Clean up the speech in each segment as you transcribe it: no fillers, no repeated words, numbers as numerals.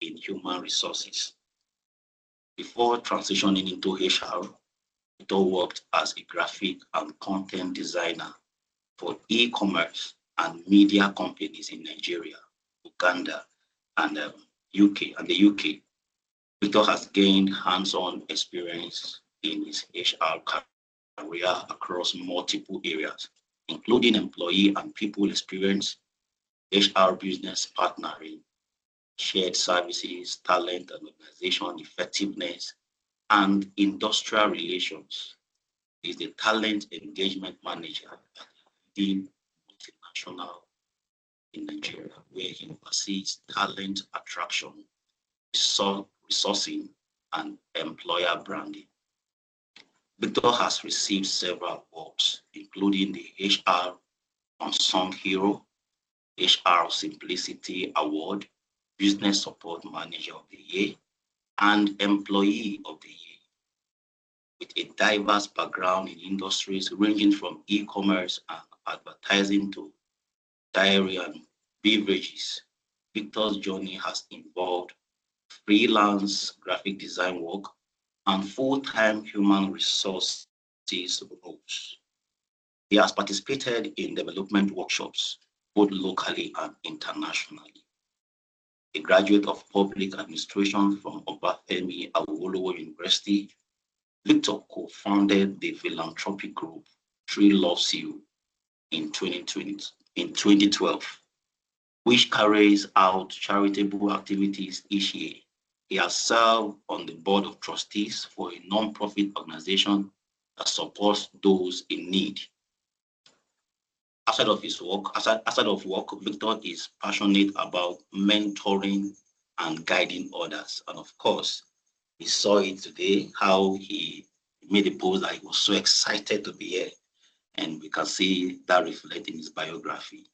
in human resources. Before transitioning into HR, Victor worked as a graphic and content designer for e-commerce and media companies in Nigeria, Uganda, and UK and the UK. Victor has gained hands-on experience in his HR career across multiple areas, including employee and people experience, HR business partnering, shared services, talent and organization effectiveness, and industrial relations. He is the talent engagement manager at the multinational in Nigeria, where he oversees talent attraction, resourcing, and employer branding. Victor has received several awards, including the HR Unsung Hero, HR Simplicity Award, Business Support Manager of the Year, and Employee of the Year. With a diverse background in industries ranging from e-commerce and advertising to dairy and beverages, Victor's journey has involved freelance graphic design work and full-time human resources roles. He has participated in development workshops, both locally and internationally. A graduate of public administration from Obafemi Awolowo University, Victor co-founded the philanthropic group Tree Loves You in 2012, which carries out charitable activities each year. He has served on the board of trustees for a non-profit organization that supports those in need. Outside of work, Victor is passionate about mentoring and guiding others. And of course, we saw it today, how he made a post that he was so excited to be here. And we can see that reflected in his biography.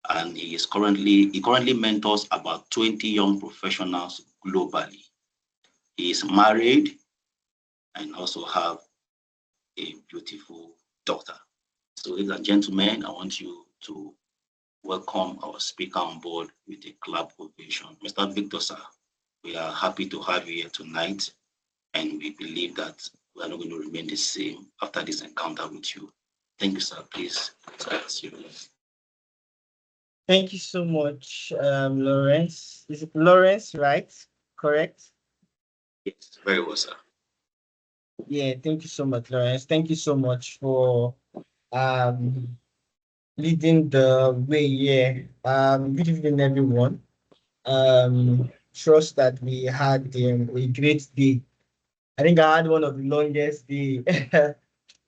And he currently mentors about 20 young professionals globally. He is married and also have a beautiful daughter. So, ladies and gentlemen, I want you to welcome our speaker on board with a clap ovation. Mr. Victor, sir, we are happy to have you here tonight, and we believe that we are not going to remain the same after this encounter with you. Thank you, sir. Please, sir, Thank you so much, Lawrence. Is it Lawrence, right? Correct? Yes, very well, sir. Yeah, thank you so much, Lawrence. Thank you so much for um leading the way. Yeah. Good evening, everyone. Trust that we had a great day. I think I had one of the longest day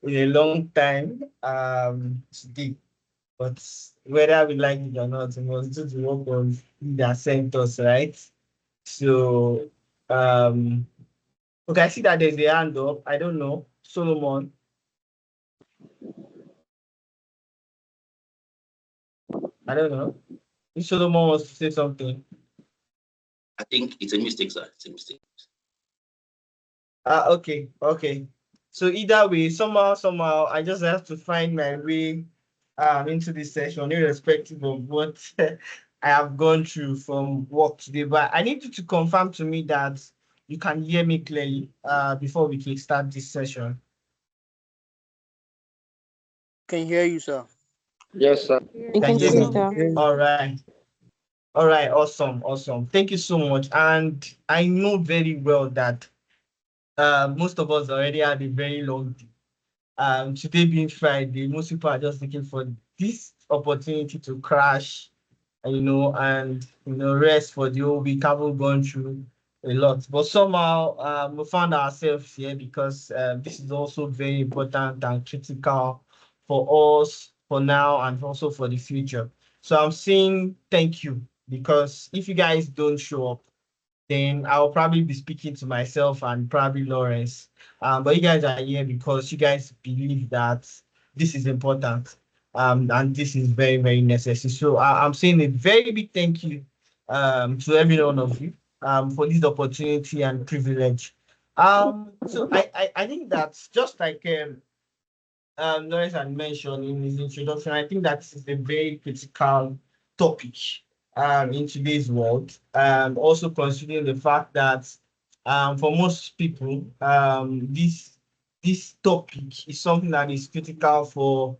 in a long time today. But whether we like it or not, we must do the work of that sent us, right? So okay, I see that there's a hand up. I don't know. Solomon. I don't know. If Solomon wants to say something. I think it's a mistake, sir. It's a mistake. Okay, okay. So either way, somehow, I just have to find my way into this session, irrespective of what I have gone through from work today. But I need you to confirm to me that you can hear me clearly before we can start this session. Can hear you, sir. Yes, sir. We can see that. All right. All right, awesome, awesome. Thank you so much. And I know very well that most of us already had a very long day. Today being Friday, most people are just looking for this opportunity to crash, and rest for the whole week. Haven't gone through a lot, but somehow we found ourselves here because this is also very important and critical for us for now and also for the future. So I'm saying thank you, because if you guys don't show up, then I'll probably be speaking to myself and probably Lawrence. But you guys are here because you guys believe that this is important, and this is very, very necessary. So I'm saying a very big thank you to every one of you for this opportunity and privilege. So I think that's just like Lawrence had mentioned in his introduction. I think that is a very critical topic in today's world. Also considering the fact that for most people, this topic is something that is critical for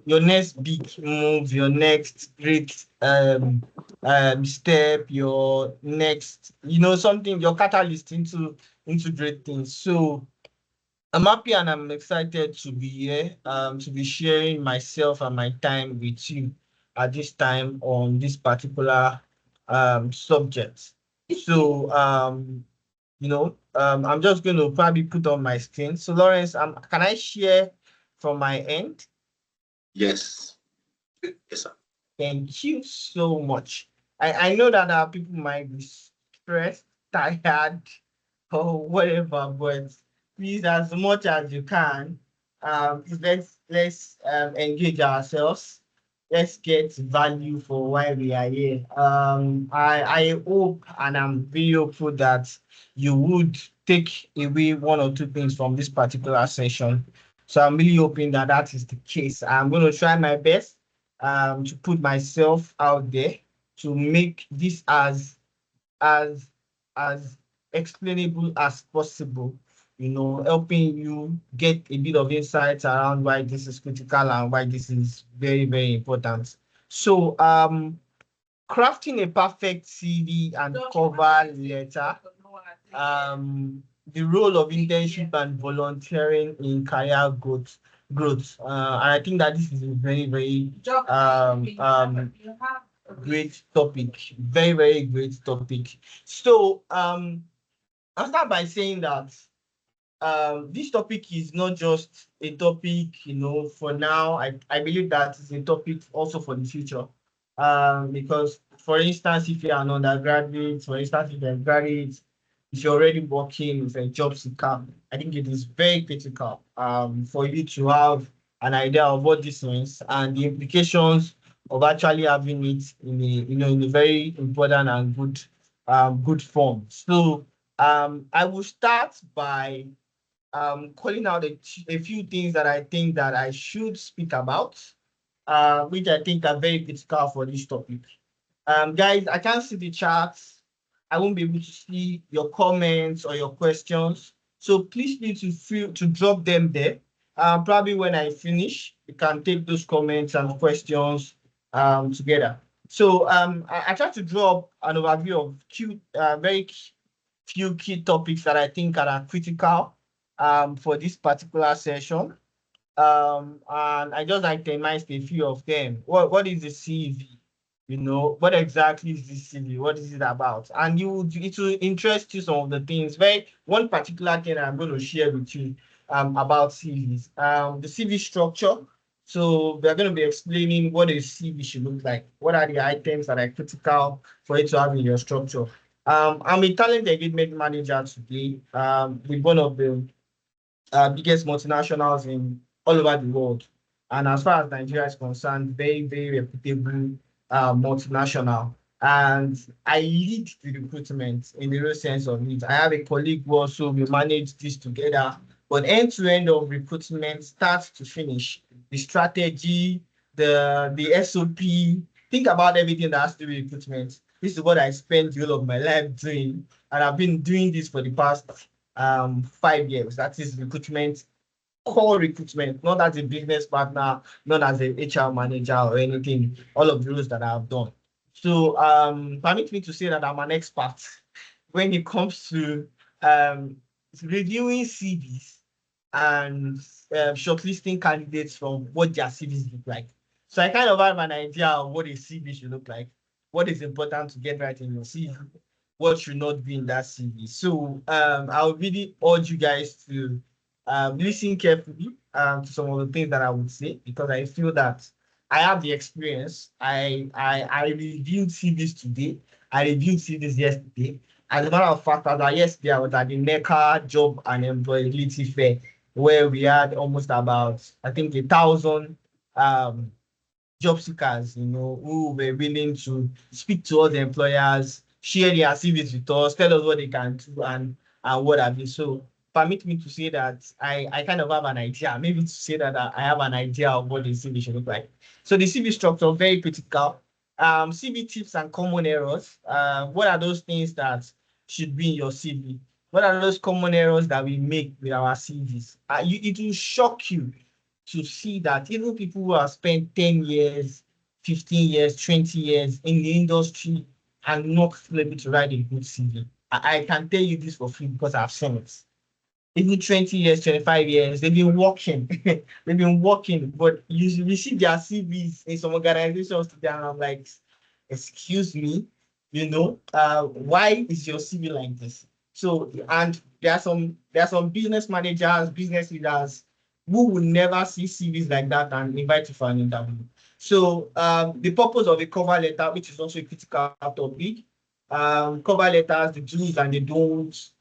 your next big move, your next great step, your next, something, your catalyst into great things. So I'm happy and I'm excited to be here, to be sharing myself and my time with you at this time on this particular subject. So, I'm just going to probably put on my screen. So, Lawrence, can I share from my end? Yes. Yes, sir. Thank you so much. I know that people might be stressed, tired, or whatever, but please, as much as you can, let's engage ourselves. Let's get value for why we are here. I hope and I'm very hopeful that you would take away one or two things from this particular session. So I'm really hoping that that is the case. I'm going to try my best to put myself out there to make this as as explainable as possible, helping you get a bit of insight around why this is critical and why this is very, very important. So crafting a perfect CV and cover letter, the role of internship and volunteering in career growth. And I think that this is a very, very great topic. Very, very great topic. So I'll start by saying that this topic is not just a topic, for now. I believe that it's a topic also for the future. Because, for instance, if you're an undergraduate, for instance, if you're a graduate, if you're already working with a job seeker, I think it is very critical for you to have an idea of what this means and the implications of actually having it in a very important and good form. So I will start by calling out a few things that I think that I should speak about, which I think are very critical for this topic. Guys, I can't see the charts. I won't be able to see your comments or your questions. So please feel to drop them there. Probably when I finish, you can take those comments and questions together. So I try to draw up an overview of very few key topics that I think are critical for this particular session. And I just itemized a few of them. What is the CV? What exactly is this CV? What is it about? And it will interest you some of the things. One particular thing I'm going to share with you about CVs. The CV structure. So we're going to be explaining what a CV should look like. What are the items that are critical for it to have in your structure? I'm a talent engagement manager today with one of the biggest multinationals in all over the world. And as far as Nigeria is concerned, very, very reputable multinational. And I lead the recruitment in the real sense of it. I have a colleague who also we manage this together. But end to end of recruitment, start to finish, the strategy, the SOP. Think about everything that has to do with recruitment. This is what I spent the whole of my life doing, and I've been doing this for the past 5 years. That is recruitment, core recruitment, not as a business partner, not as a HR manager or anything. All of the roles that I've done. So permit me to say that I'm an expert when it comes to um, reviewing CVs and shortlisting candidates from what their CVs look like. So I kind of have an idea of what a CV should look like, what is important to get right in your CV, what should not be in that CV. So I'll really urge you guys to listen carefully to some of the things that I would say, because I feel that I have the experience. I reviewed CVs today. I reviewed CVs yesterday. As a matter of fact, yesterday I was at the NECA Job and Employability Fair, where we had almost about, I think, 1,000 job seekers, who were willing to speak to other employers, share their CVs with us, tell us what they can do and what have you. So permit me to say that I kind of have an idea, maybe to say that I have an idea of what the CV should look like. So the CV structure, very critical. CV tips and common errors. What are those things that should be in your CV? What are those common errors that we make with our CVs? It will shock you to see that even people who have spent 10 years, 15 years, 20 years in the industry are not able to write a good CV. I can tell you this for free because I've seen it. Even 20 years, 25 years, they've been working. They've been working, but you see their CVs in some organizations today, and I'm like, excuse me, why is your CV like this? So, and there are some business managers, business leaders who will never see CVs like that and invite you for an interview. So, the purpose of a cover letter, which is also a critical topic, cover letters, the do's and the don'ts,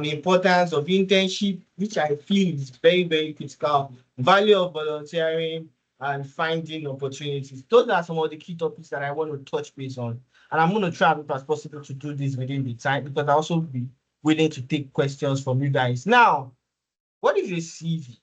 importance of internship, which I feel is very, very critical, value of volunteering, and finding opportunities. Those are some of the key topics that I want to touch base on. And I'm going to try as much as possible to do this within the time because I also be willing to take questions from you guys. Now, what is a CV?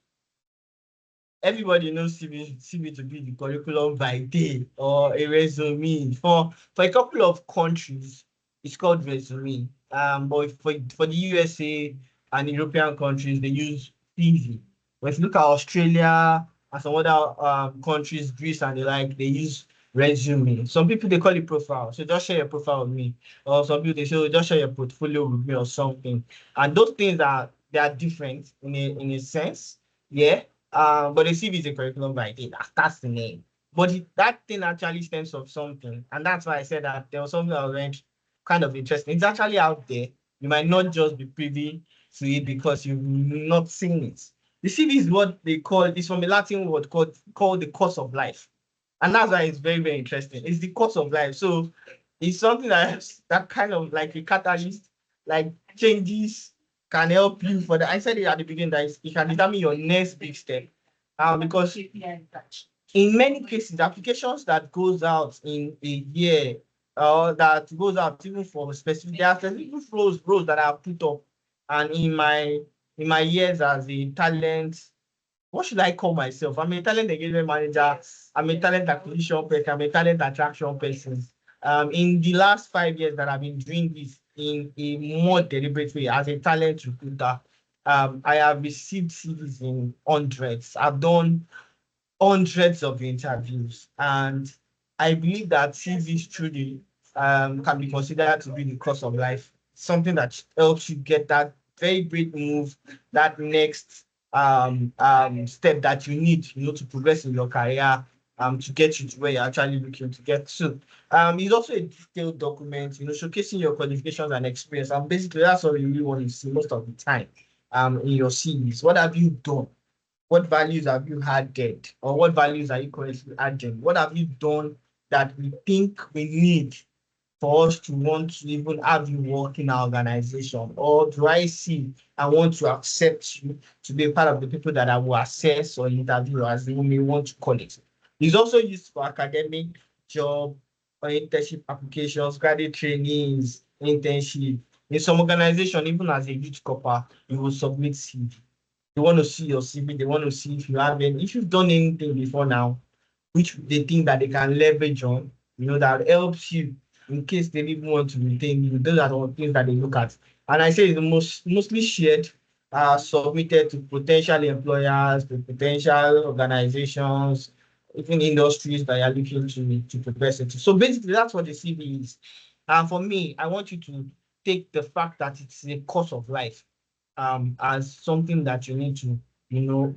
Everybody knows CV to be the curriculum vitae or a resume. For a couple of countries, it's called resume. But for the USA and European countries, they use CV. But if you look at Australia and some other countries, Greece and the like, they use resume. Some people they call it profile. So just share your profile with me. Or some people they say, "Oh, just share your portfolio with me or something." And those things they are different in a sense. Yeah, but the CV is a curriculum writing. That's the name. But that thing actually stems from something. And that's why I said that there was something I read kind of interesting. It's actually out there. You might not just be privy to it because you've not seen it. The CV is what they call, it's from a Latin word called the course of life. And that's why it's very, very interesting. It's the course of life. So it's something that kind of like a catalyst, like changes can help you for that. I said it at the beginning that it can determine your next big step. Because in many cases, applications that goes out in a year or that goes out even for specific, there are specific roles that I have put up. And in my years as a talent, what should I call myself? I'm a talent engagement manager. I'm a talent acquisition person. I'm a talent attraction person. In the last 5 years that I've been doing this in a more deliberate way as a talent recruiter, I have received CVs in hundreds. I've done hundreds of interviews, and I believe that CVs truly can be considered to be the course of life, something that helps you get that very great move, that next step that you need, to progress in your career, to get you to where you're actually looking to get to. It's also a detailed document, showcasing your qualifications and experience, and basically that's what you really want to see most of the time in your CVs. What have you done? What values have you added, or what values are you currently adding? What have you done that we think we need for us to want to even have you work in our organization? Or do I see I want to accept you to be a part of the people that I will assess or interview, as you may want to call it? It's also used for academic, job, or internship applications, graduate trainees, internship. In some organization, even as a youth corper, you will submit CV. They want to see your CV. They want to see if you've done anything before now, which they think that they can leverage on, that helps you in case they even want to retain you. Those are the things that they look at. And I say it's mostly shared, submitted to potential employers, to potential organizations, even industries that you're looking to progress into. So basically, that's what the CV is. And for me, I want you to take the fact that it's a course of life as something that you need to,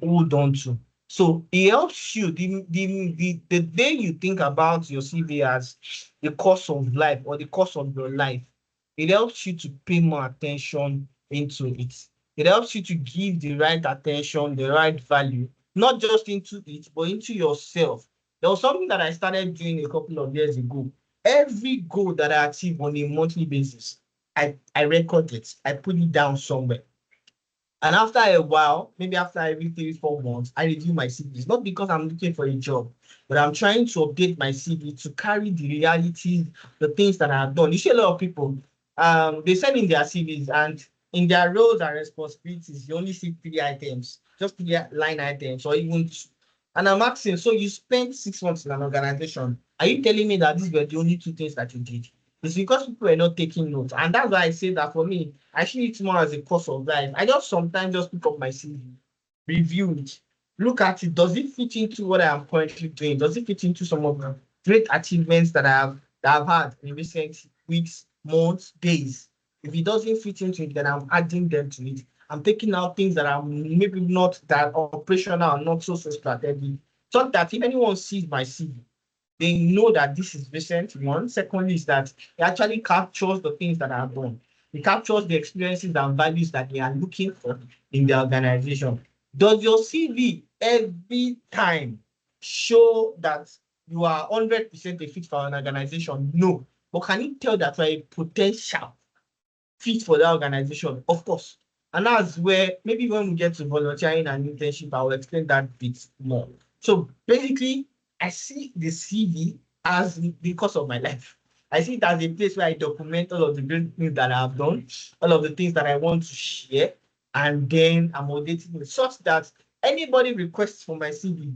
hold on to. So it helps you the day you think about your CV as the course of life or the course of your life, it helps you to pay more attention into it. It helps you to give the right attention, the right value, not just into it, but into yourself. There was something that I started doing a couple of years ago. Every goal that I achieve on a monthly basis, I record it. I put it down somewhere. And after a while, maybe after every 3, 4 months, I review my CVs, not because I'm looking for a job, but I'm trying to update my CV to carry the reality, the things that I have done. You see a lot of people, they send in their CVs, and in their roles and responsibilities, you only see 3 items, just 3 line items, or even 2. And I'm asking, so you spent 6 months in an organization. Are you telling me that these were the only two things that you did? It's because people were not taking notes. And that's why I say that for me, I see it more as a course of life. I just sometimes just pick up my CV, review it, look at it. Does it fit into what I am currently doing? Does it fit into some of the great achievements that I've had in recent weeks, months, days? If it doesn't fit into it, then I'm adding them to it. I'm taking out things that are maybe not that operational, not so strategic. So that if anyone sees my CV, they know that this is recent. One. Secondly, is that it actually captures the things that I've done. It captures the experiences and values that they are looking for in the organization. Does your CV every time show that you are 100% a fit for an organization? No. But can it tell that you are a potential fit for that organization? Of course. And that's where maybe when we get to volunteering and internship, I will explain that bit more. So basically, I see the CV as the course of my life. I see it as a place where I document all of the great things that I have done, all of the things that I want to share, and then I'm updating it such that anybody requests for my CV,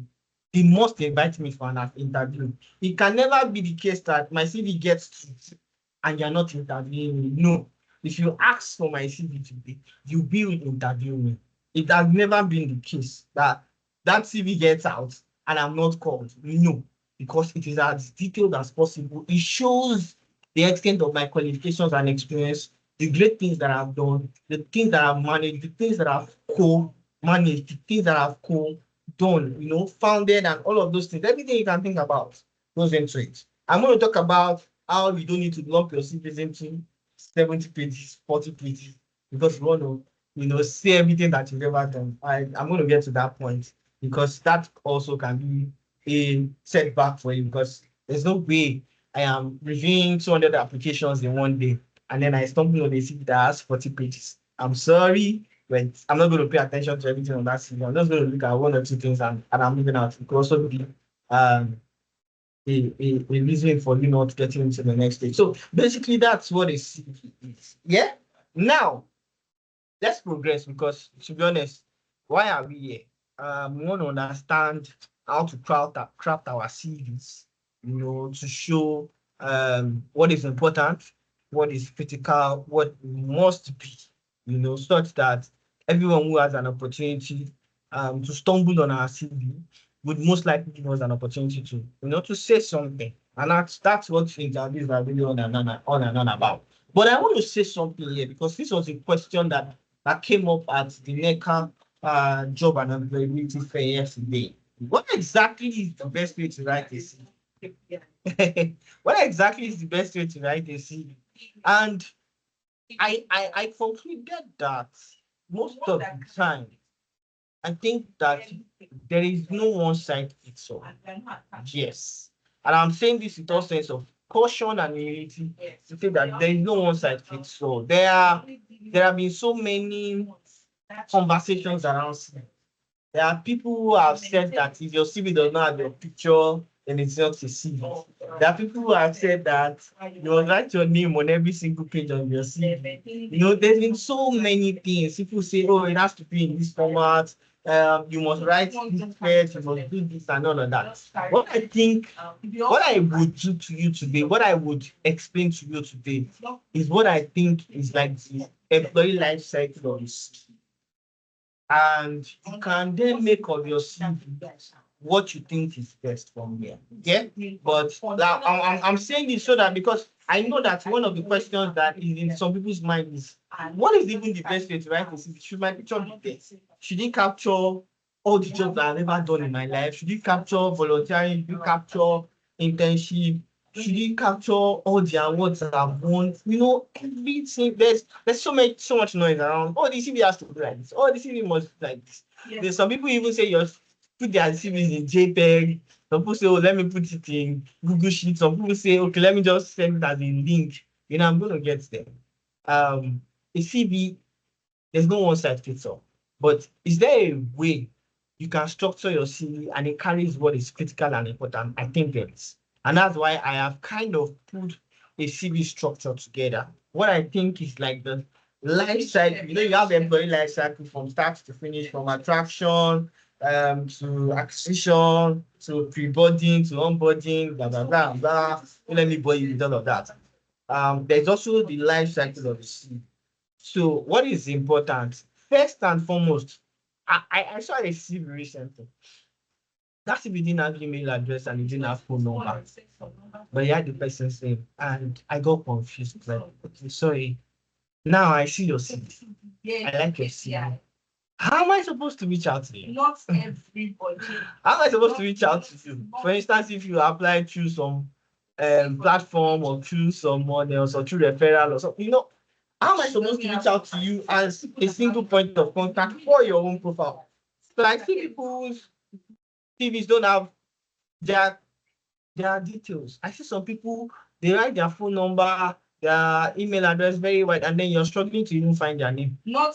they must invite me for an interview. It can never be the case that my CV gets to and you're not interviewing me. No. If you ask for my CV today, you will interview me. It has never been the case that that CV gets out and I'm not called. No, because it is as detailed as possible. It shows the extent of my qualifications and experience, the great things that I've done, the things that I've managed, the things that I've co-managed, the things that I've co-done, founded and all of those things. Everything you can think about goes into it. I'm going to talk about how you don't need to lump your CVs into 70 pages, 40 pages, because you want to, see everything that you've ever done. I'm going to get to that point because that also can be a setback for you because there's no way I am reviewing 200 applications in one day and then I stumble on a CV that has 40 pages. I'm sorry, but I'm not going to pay attention to everything on that CV. I'm just going to look at one or two things and I'm moving out. It could also be um, a reason for you not getting into the next stage. So basically, that's what a CV is. Yeah. Now let's progress because to be honest, why are we here? We want to understand how to craft our CVs, to show what is important, what is critical, what must be, such that everyone who has an opportunity to stumble on our CV would most likely give us an opportunity to, to say something. And that's what interviews are really on and on about. But I want to say something here because this was a question that came up at the NECA job and availability fair yesterday. What exactly is the best way to write a CV? What exactly is the best way to write a CV? And I concluded that most of the time, I think that there is no one size fits all. Yes. And I'm saying this with all sense of caution and humility to say that there is no one size fits all. There have been so many conversations around sleep. There are people who have said that if your CV does not have your picture, then it's not a CV. There are people who have said that you must write your name on every single page of your CV. There's been so many things. People say, oh, it has to be in this format. You must write this first, you must do this and all of that. What I would do to you today, what I would explain to you today is what I think is like the employee life cycle of this. And you can then make of your CV what you think is best from here. Yeah, but I'm saying this so that because I know that one of the questions that is in some people's mind is what is even the best way to write a CV? Should my picture be there? Should it capture all the jobs that I've ever done in my life? Should it capture volunteering? Should it capture internship? Should it capture all the awards that I've won? Everything. There's so much noise around. Oh, the CV has to be like this. Oh, the CV must be like this. There's some people even say you put their CVs in JPEG. Some people say, oh, let me put it in Google Sheets. Some people say, okay, let me just send it as a link. I'm going to get there. A CV, there's no one size fits all. But is there a way you can structure your CV and it carries what is critical and important? I think there is. And that's why I have kind of put a CV structure together. What I think is like the life cycle. You have employee life cycle from start to finish, from attraction, to acquisition, to pre-boarding, to onboarding, blah, blah, blah, blah. Don't let me bore you with all of that. There's also the life cycle of the CV. So what is important? First and foremost, I saw a CV recently. That CV didn't have email address and it didn't have phone number, but he had the person's name, and I got confused. Like, okay, sorry. Now I see your CV. I like your CV. How am I supposed to reach out to you? Not everybody. How am I supposed to reach out to you? For instance, if you apply through some platform or through someone else or through referral or something, how am I supposed to reach out to you as a single point of contact for your own profile? So I see people's CVs don't have their details. I see some people, they write their phone number, their email address very wide, and then you're struggling to even find their name. Not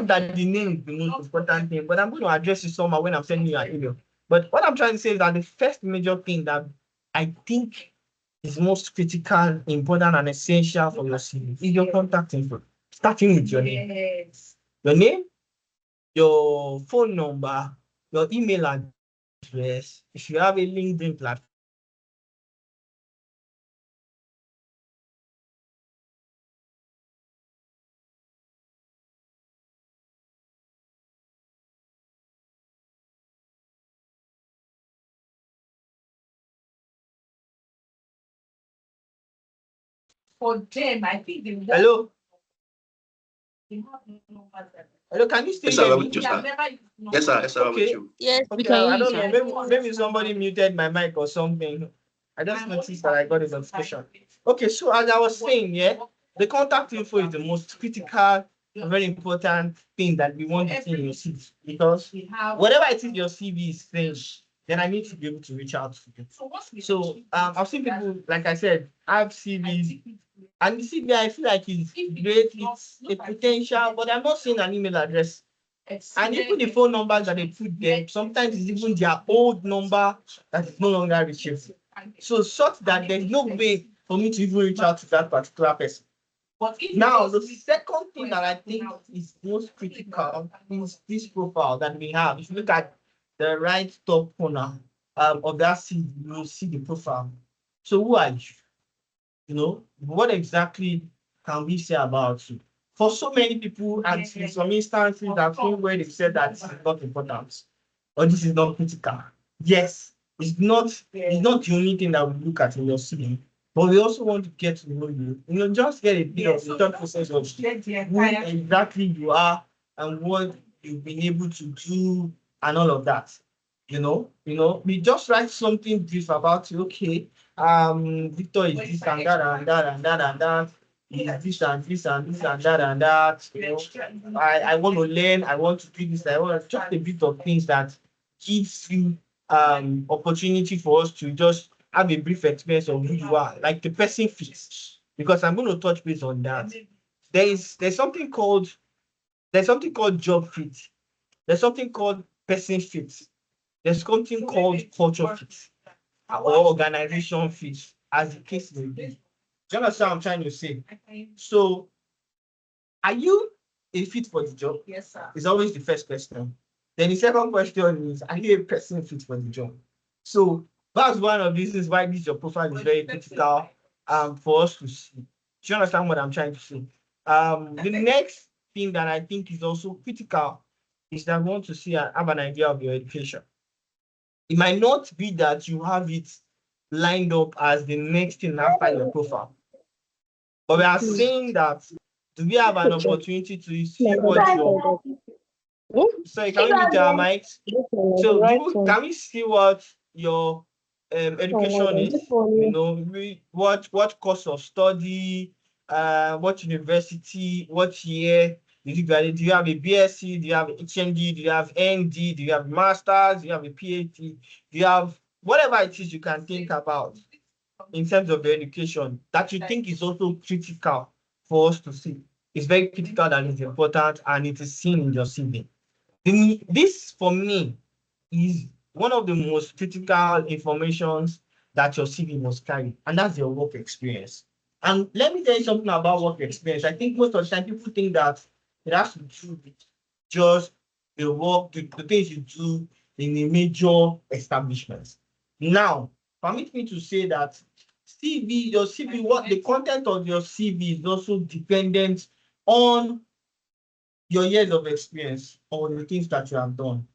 that the name is the most important thing, but I'm going to address it somehow when I'm sending you an email. But what I'm trying to say is that the first major thing that I think is most critical, important, and essential for your CV is your contact info, starting with your name. Yes. Your name, your phone number, your email address. If you have a LinkedIn platform, for them, I think they want. Hello? Hello, can you still Yes, sir, hear I'm me? with you, sir. Yes, sir, yes, sir, I'm with Okay. you. Yes, we Okay, can hear I you, don't know. sir. Maybe somebody muted my mic or something. I just noticed that I got a notification. Okay, so as I was saying, yeah, the contact info is the most critical, very important thing that we want to see in your CV, because whatever it is your CV is saying, then I need to be able to reach out to you. So I've seen people, like I said, have CVs, and the CV I feel like is great, it's a potential, but I'm not seeing an email address. And even the phone numbers that they put there, sometimes it's even their old number that is no longer reachable. So such that there's no way for me to even reach out to that particular person. Now, the second thing that I think is most critical is this profile that we have. If you look at the right top corner of that CV, you will see the profile. So who are you? What exactly can we say about you? For so many people, and in some instances, I've seen where they said that this is not important or this is not critical. Yes, it's not the only thing that we look at in your CV, but we also want to get to know you. Just get a bit of the thought process of who exactly you are and what you've been able to do and all of that. We just write something brief about you. Okay, Victor is this and that and that and that and that. He is this and this and this and that and that. I want to learn. I want to do this. I want just a bit of things that gives you opportunity for us to just have a brief experience of who you are, like the person fits. Because I'm going to touch base on that. There's something called job fit. There's something called person fit. There's something called culture fit or organization fit, as the case may be. Do you understand what I'm trying to say? So, are you a fit for the job? Yes, sir. It's always the first question. Then the second question is, are you a person fit for the job? So that's one of the reasons why this your profile is very critical for us to see. Do you understand what I'm trying to say? The next thing that I think is also critical is that I want to see and have an idea of your education. It might not be that you have it lined up as the next thing after your profile, but we are saying that do we have an opportunity to see what your sorry, can we meet our mics? So can we see what your education is? What course of study, what university, what year did you graduate? Do you have a BSc? Do you have a HND? Do you have ND? Do you have masters? Do you have a PhD? Do you have whatever it is you can think about in terms of your education that you think is also critical for us to see? It's very critical and it's important and it is seen in your CV. This for me is one of the most critical informations that your CV must carry, and that's your work experience. And let me tell you something about work experience. I think most of the time people think that it has to do with just the work, the things you do in a major establishment. Now, permit me to say that your CV, what the content of your CV is also dependent on your years of experience or the things that you have done,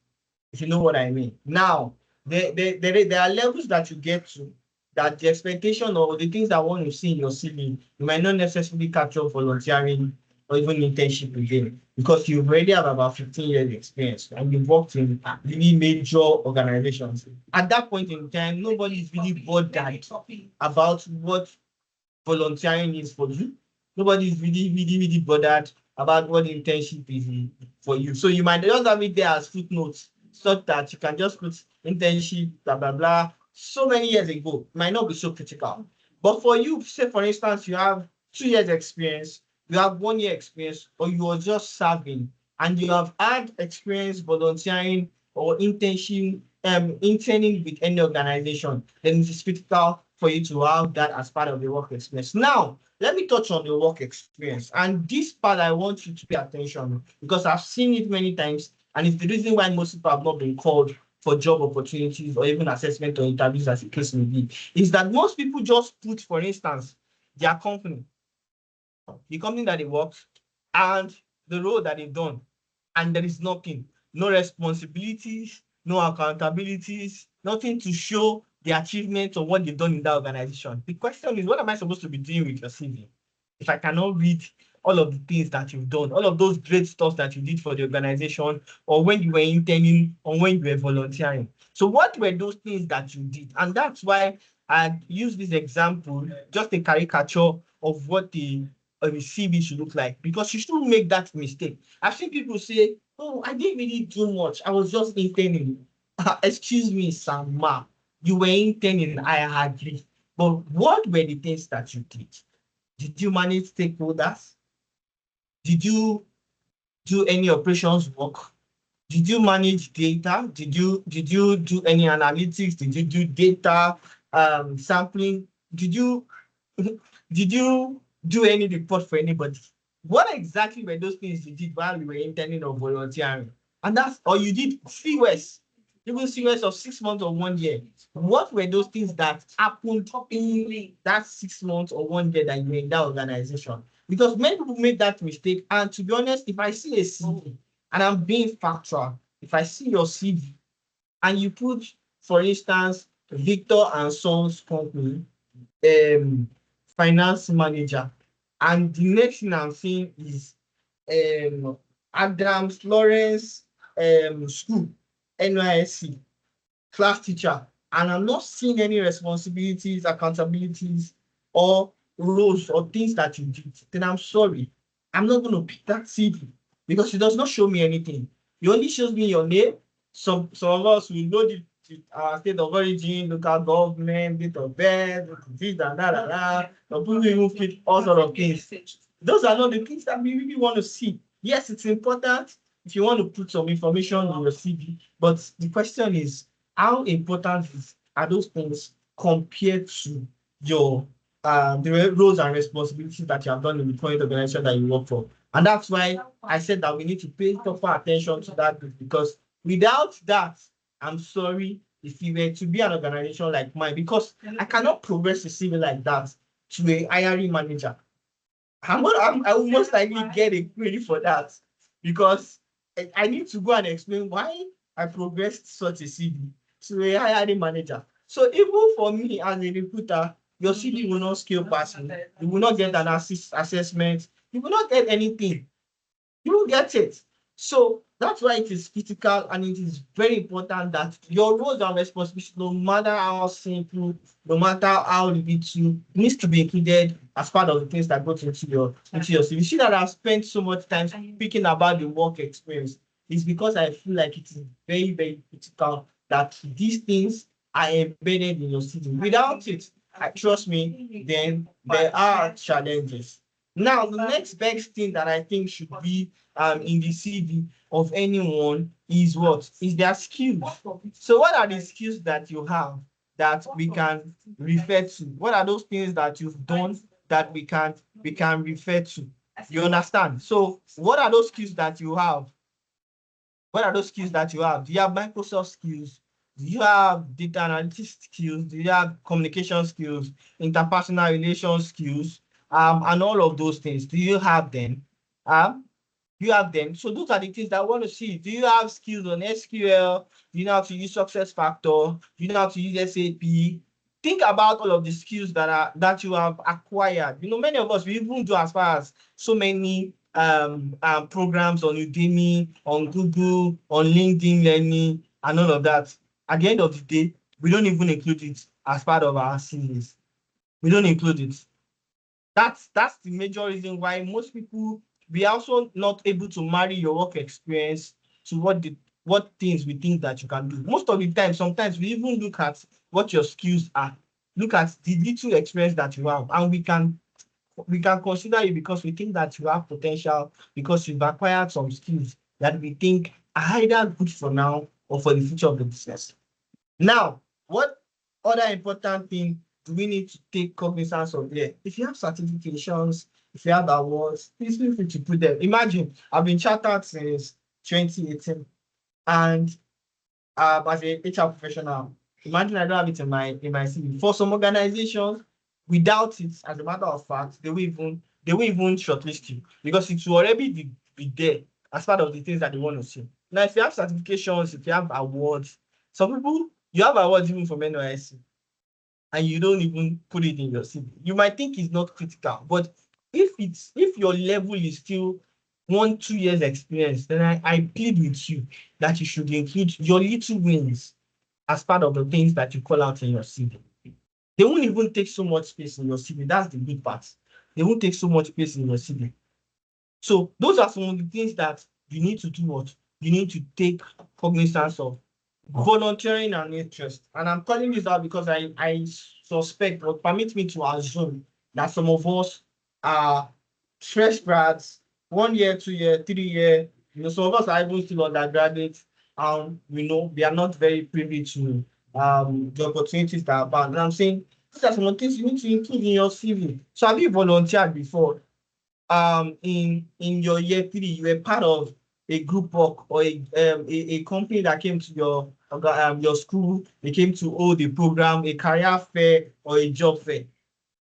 if you know what I mean. Now, there are levels that you get to that the expectation or the things that I want to see in your CV, you might not necessarily capture volunteering or even internship again because you already have about 15 years experience and you've worked in really major organizations. At that point in time, nobody is really bothered about what volunteering is for you. Nobody is really bothered about what internship is for you. So you might just have it there as footnotes, so that you can just put internship, blah, blah, blah. So many years ago, it might not be so critical. But for you, say for instance, you have 2 years experience, you have 1 year experience, or you are just serving, and you have had experience volunteering or interning with any organization, then it is critical for you to have that as part of the work experience. Now, let me touch on the work experience. And this part, I want you to pay attention because I've seen it many times. And it's the reason why most people have not been called for job opportunities or even assessment or interviews, as the case may be, is that most people just put, for instance, their company, the company that they worked, and the role that they've done, and there is nothing, no responsibilities, no accountabilities, nothing to show the achievements of what they've done in that organization. The question is, what am I supposed to be doing with your CV if I cannot read all of the things that you've done, all of those great stuff that you did for the organization, or when you were interning, or when you were volunteering? So what were those things that you did? And that's why I use this example, just a caricature of what the CV should look like, because you shouldn't make that mistake. I've seen people say, "Oh, I didn't really do much. I was just interning." Excuse me, Sama. You were interning, I agree. But what were the things that you did? Did you manage stakeholders? Did you do any operations work? Did you manage data? Did you do any analytics? Did you do data sampling? Did you did you do any report for anybody? What exactly were those things you did while you were interning or volunteering? And that's, or you did CWS, even CWS of 6 months or 1 year. What were those things that happened in that 6 months or 1 year that you were in that organization? Because many people make that mistake. And to be honest, if I see a CV, and I'm being factual, if I see your CV and you put, for instance, Victor and Sons Company, um, finance manager, and the next thing I'm seeing is Adams Lawrence School, NYSC, class teacher, and I'm not seeing any responsibilities, accountabilities, or roles or things that you did, then I'm sorry. I'm not going to pick that CV because it does not show me anything. It only shows me your name. Some of us will know our state of origin, local government, date of birth, this and that. Some people even fit all sort of things. Those are not the things that we really want to see. Yes, it's important if you want to put some information in your CV, but the question is, how important are those things compared to your the roles and responsibilities that you have done in the current organization that you work for? And that's why I said that we need to pay proper attention to that, because without that, I'm sorry, if you were to be an organization like mine, because I cannot progress a CV like that to a hiring manager. I will most likely get a query for that, because I need to go and explain why I progressed such a CV to a hiring manager. So even for me as a recruiter, your CV will not scale past me. You will not get an assessment. You will not get anything. You will get it. So that's why it is critical, and it is very important that your roles and responsibilities, no matter how simple, no matter how little, needs to be included as part of the things that go into your CV. You see that I've spent so much time speaking about the work experience. It's because I feel like it is very critical that these things are embedded in your CV. Without it, trust me, then there are challenges. Now, the next best thing that I think should be in the CV of anyone is what? Is their skills. So what are the skills that you have that we can refer to? What are those things that you've done that we can refer to? You understand? So what are those skills that you have What are those skills that you have? Do you have Microsoft skills? Do you have data analytics skills? Do you have communication skills, interpersonal relations skills, and all of those things? Do you have them? You have them. So those are the things that I want to see. Do you have skills on SQL? Do you know how to use Success Factor? Do you know how to use SAP? Think about all of the skills that you have acquired. Many of us, we even do as far as so many programs on Udemy, on Google, on LinkedIn Learning, and all of that. At the end of the day, we don't even include it as part of our CVs. We don't include it. That's the major reason why most people, we are also not able to marry your work experience to what things we think that you can do. Most of the time, sometimes we even look at what your skills are, look at the little experience that you have, and we can consider you because we think that you have potential, because you've acquired some skills that we think are either good for now or for the future of the business. Now, what other important thing do we need to take cognizance of there? If you have certifications, if you have awards, please feel free to put them. Imagine, I've been chartered since 2018, and as a HR professional, imagine I don't have it in my CV. For some organizations, without it, as a matter of fact, they will even shortlist you because it will already be there as part of the things that they want to see. Now, if you have certifications, if you have awards, some people, you have awards even from NYSC, and you don't even put it in your CV. You might think it's not critical, but if your level is still 1-2 years experience, then I plead with you that you should include your little wins as part of the things that you call out in your CV. They won't even take so much space in your CV. That's the good part. They won't take so much space in your CV. So those are some of the things that you need to do. What you need to take cognizance of. Volunteering and interest. And I'm calling this out because I suspect, or permit me to assume, that some of us are fresh grads, 1 year, 2 year, 3 year. Some of us are even still undergraduates, and we are not very privy to the opportunities that are found. And I'm saying these are some of the things you need to include in your CV. So have you volunteered before? In your year 3, you were part of a group work or a company that came to your school. They came to hold a program, a career fair or a job fair,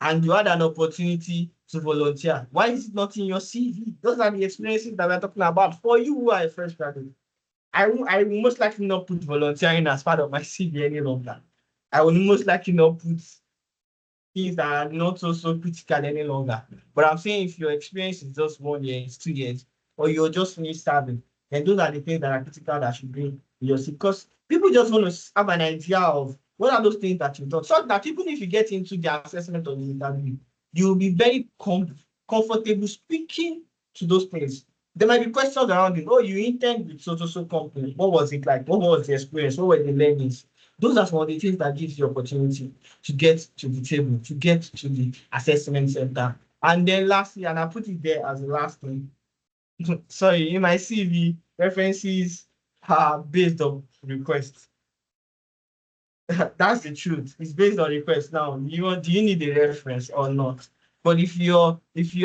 and you had an opportunity to volunteer. Why is it not in your CV? Those are the experiences that we're talking about. For you who are a fresh graduate, I will most likely not put volunteering as part of my CV any longer. I will most likely not put things that are not so critical any longer. But I'm saying if your experience is just 1 year, it's 2 years, or you're just finished serving, then those are the things that are critical that should bring in your CV. Because people just want to have an idea of what are those things that you've done, so that even if you get into the assessment of the interview, you will be very comfortable speaking to those things. There might be questions around it. Oh, you interned with so company. What was it like? What was the experience? What were the learnings? Those are some of the things that gives you opportunity to get to the table, to get to the assessment center. And then lastly, and I put it there as the last thing, sorry, in my CV, references are based on requests. That's the truth. It's based on request. Now, do you need a reference or not? But if you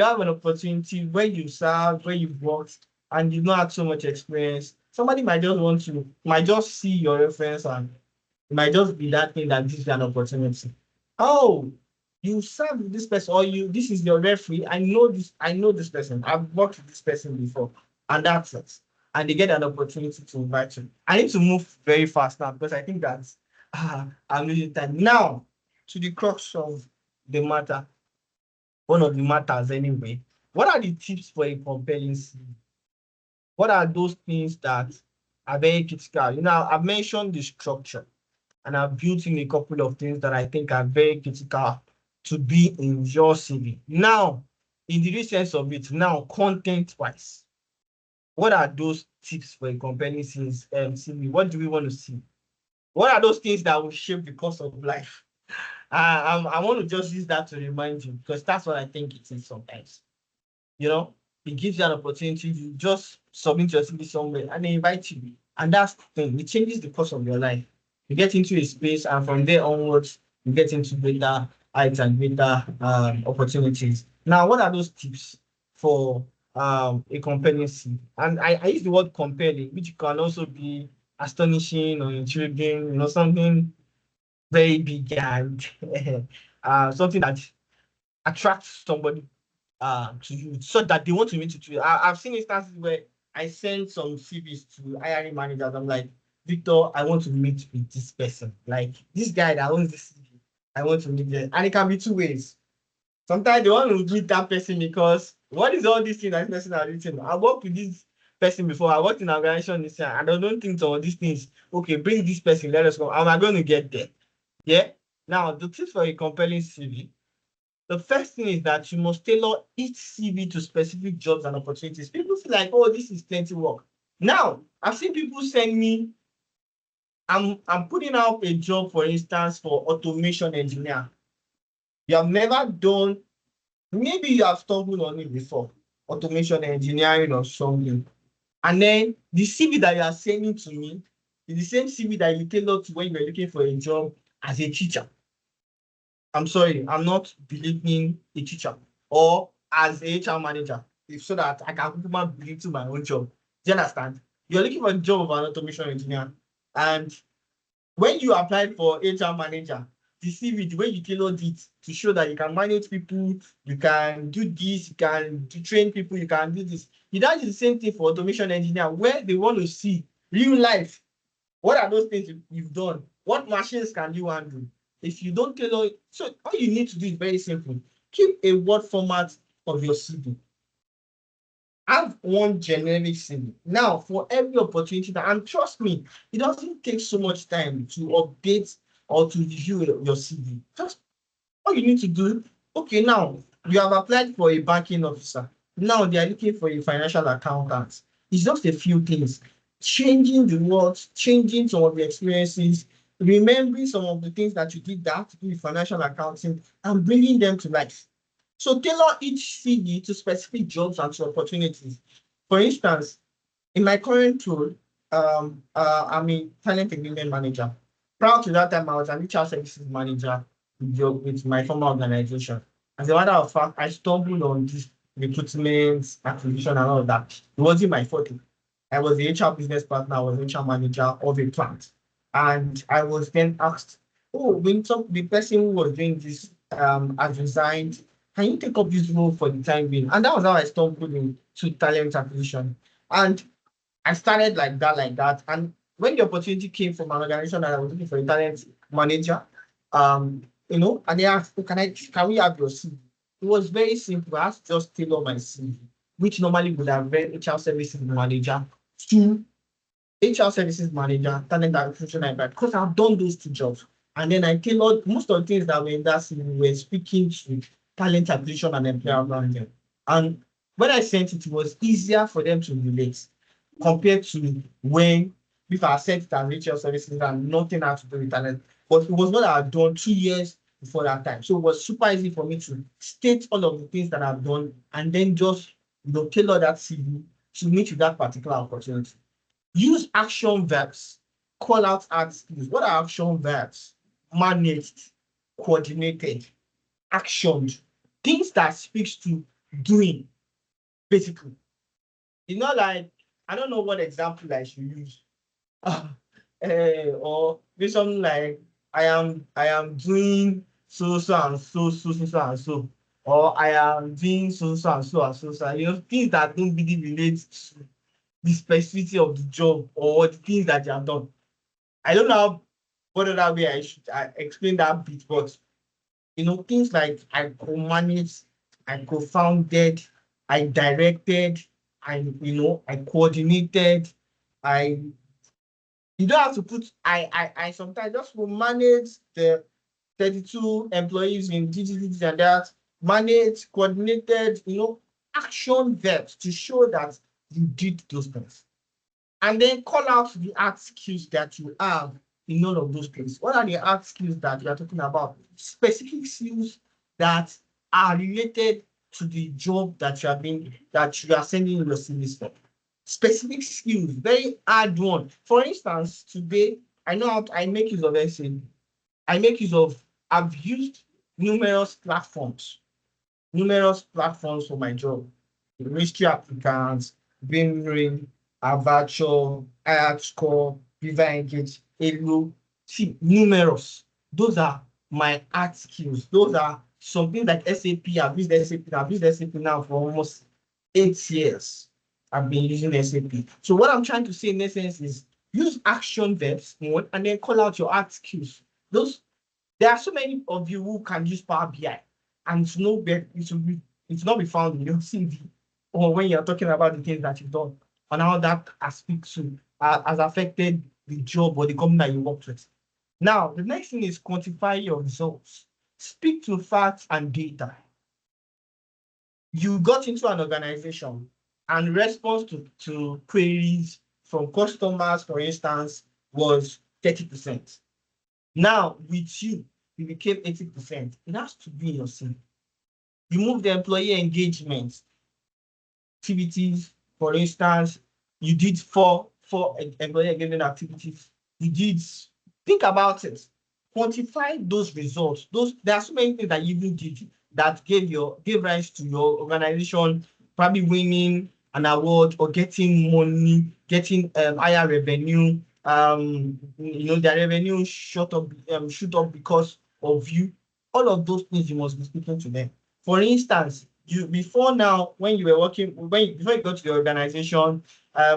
have an opportunity where you serve, where you've worked, and you've not had so much experience, somebody might just see your reference, and it might just be that thing that gives you an opportunity. Oh, you serve with this person, or this is your referee. I know this person. I've worked with this person before, and that's it. And they get an opportunity to invite you. I need to move very fast now because I think that I'm losing time. Now, to the crux of the matter, one of the matters anyway. What are the tips for a compelling CV? What are those things that are very critical? I've mentioned the structure, and I've built in a couple of things that I think are very critical to be in your CV. Now, in the real sense of it, now content-wise, what are those tips for a compelling CV? What do we want to see? What are those things that will shape the course of life? I want to just use that to remind you, because that's what I think it is sometimes. It gives you an opportunity to just submit your CV somewhere and they invite you. And that's the thing, it changes the course of your life. You get into a space, and from there onwards, you get into greater heights and greater opportunities. Now, what are those tips for a compelling CV. And I use the word compelling, which can also be astonishing or intriguing, something very big and something that attracts somebody to you so that they want to meet you. I've seen instances where I send some CVs to hiring managers. I'm like, Victor, I want to meet with this person. Like this guy that owns this CV, I want to meet them. And it can be two ways. Sometimes they want to meet that person because what is all this thing that this person has written? I worked with this person before. I worked in an organization this year, and I don't think some of these things. Okay, bring this person. Let us go. Am I going to get there? Yeah. Now, the tips for a compelling CV. The first thing is that you must tailor each CV to specific jobs and opportunities. People feel like, oh, this is plenty work. Now, I've seen people send me, I'm putting out a job, for instance, for automation engineer. You have never done, maybe you have stumbled on it before, automation engineering or something. And then the CV that you are sending to me is the same CV that you tailor to when you're looking for a job as a teacher. I'm sorry, I'm not believing a teacher or as a HR manager, if so that I can put believe to my own job. Do you understand? You're looking for a job of an automation engineer, and when you applied for HR manager, the CV, the way you tailored it to show that you can manage people, you can do this, you can train people, you can do this. You don't do the same thing for automation engineer, where they want to see real life. What are those things you've done? What machines can you handle? If you don't tailor it, so all you need to do is very simple. Keep a word format of your CV. Have one generic CV. Now, for every opportunity and trust me, it doesn't take so much time to update or to review your CV. Just all you need to do, okay, now you have applied for a banking officer. Now they are looking for a financial accountant. It's just a few things. Changing the words, changing some of the experiences, remembering some of the things that you did that to do with financial accounting and bringing them to life. So tailor each CV to specific jobs and to opportunities. For instance, in my current role, I'm a talent engagement manager. Prior to that time, I was an HR services manager with my former organization. As a matter of fact, I stumbled on this recruitment, acquisition, and all of that. It wasn't my forte. I was the HR business partner, I was the HR manager of a plant. And I was then asked, oh, the person who was doing this has resigned. Can you take up this role for the time being? And that was how I stumbled into talent acquisition. And I started like that. And when the opportunity came from an organization that I was looking for a talent manager, and they asked, oh, can we have your CV? It was very simple. I had to just tailor my CV, which normally would have read HR services manager to HR services manager, talent acquisition, and because I've done those two jobs. And then I tailored most of the things that were in that CV were speaking to talent acquisition and employer branding. And when I sent it, it was easier for them to relate compared to when if I sent it as HR services and nothing had to do with talent. But it was what I had done 2 years before that time. So it was super easy for me to state all of the things that I've done and then just tailor that CV to meet with that particular opportunity. Use action verbs. Call out hard skills. What are action verbs? Managed, coordinated, actioned. Things that speaks to doing, basically. It's not like, I don't know what example I should use. Or maybe something like, I am doing so and so. Or I am doing so and so. Things that don't really relate to the specificity of the job or the things that you have done. I don't know what other way I should explain that bit, but things like I co-managed, I co-founded, I directed, I coordinated, I you don't have to put I sometimes just will manage the 32 employees in this and that, manage, coordinated, action verbs to show that you did those things. And then call out the art skills that you have in all of those places. What are the art skills that you are talking about? Specific skills that are related to the job that you are sending your CVs for. Specific skills, very hard one. For instance, today I know how I make use of essay. I've used numerous platforms for my job. mystery applicants, Binring, Avacho, IAT score, Viva Engage, Elo. See, numerous. Those are my art skills. Those are something like SAP. I've used SAP. I've used SAP now for almost 8 years. I've been using SAP. So what I'm trying to say in essence is use action verbs one and then call out your art skills. Those there are so many of you who can use Power BI and it will not be found in your CV or when you're talking about the things that you've done and how that aspect to has affected the job or the company that you worked with. Now, the next thing is quantify your results. Speak to facts and data. You got into an organization and response to queries from customers, for instance, was 30%. Now, with you, you became 80%. It has to be in your CV. You move the employee engagement activities. For instance, you did four employee engagement activities. You did think about it. Quantify those results. There are so many things that you even did that gave rise to your organization probably winning an award or getting money, getting higher revenue. Their revenue shoot up because of you. All of those things you must be speaking to them. For instance, you before now, when you were working, before you got to the organization,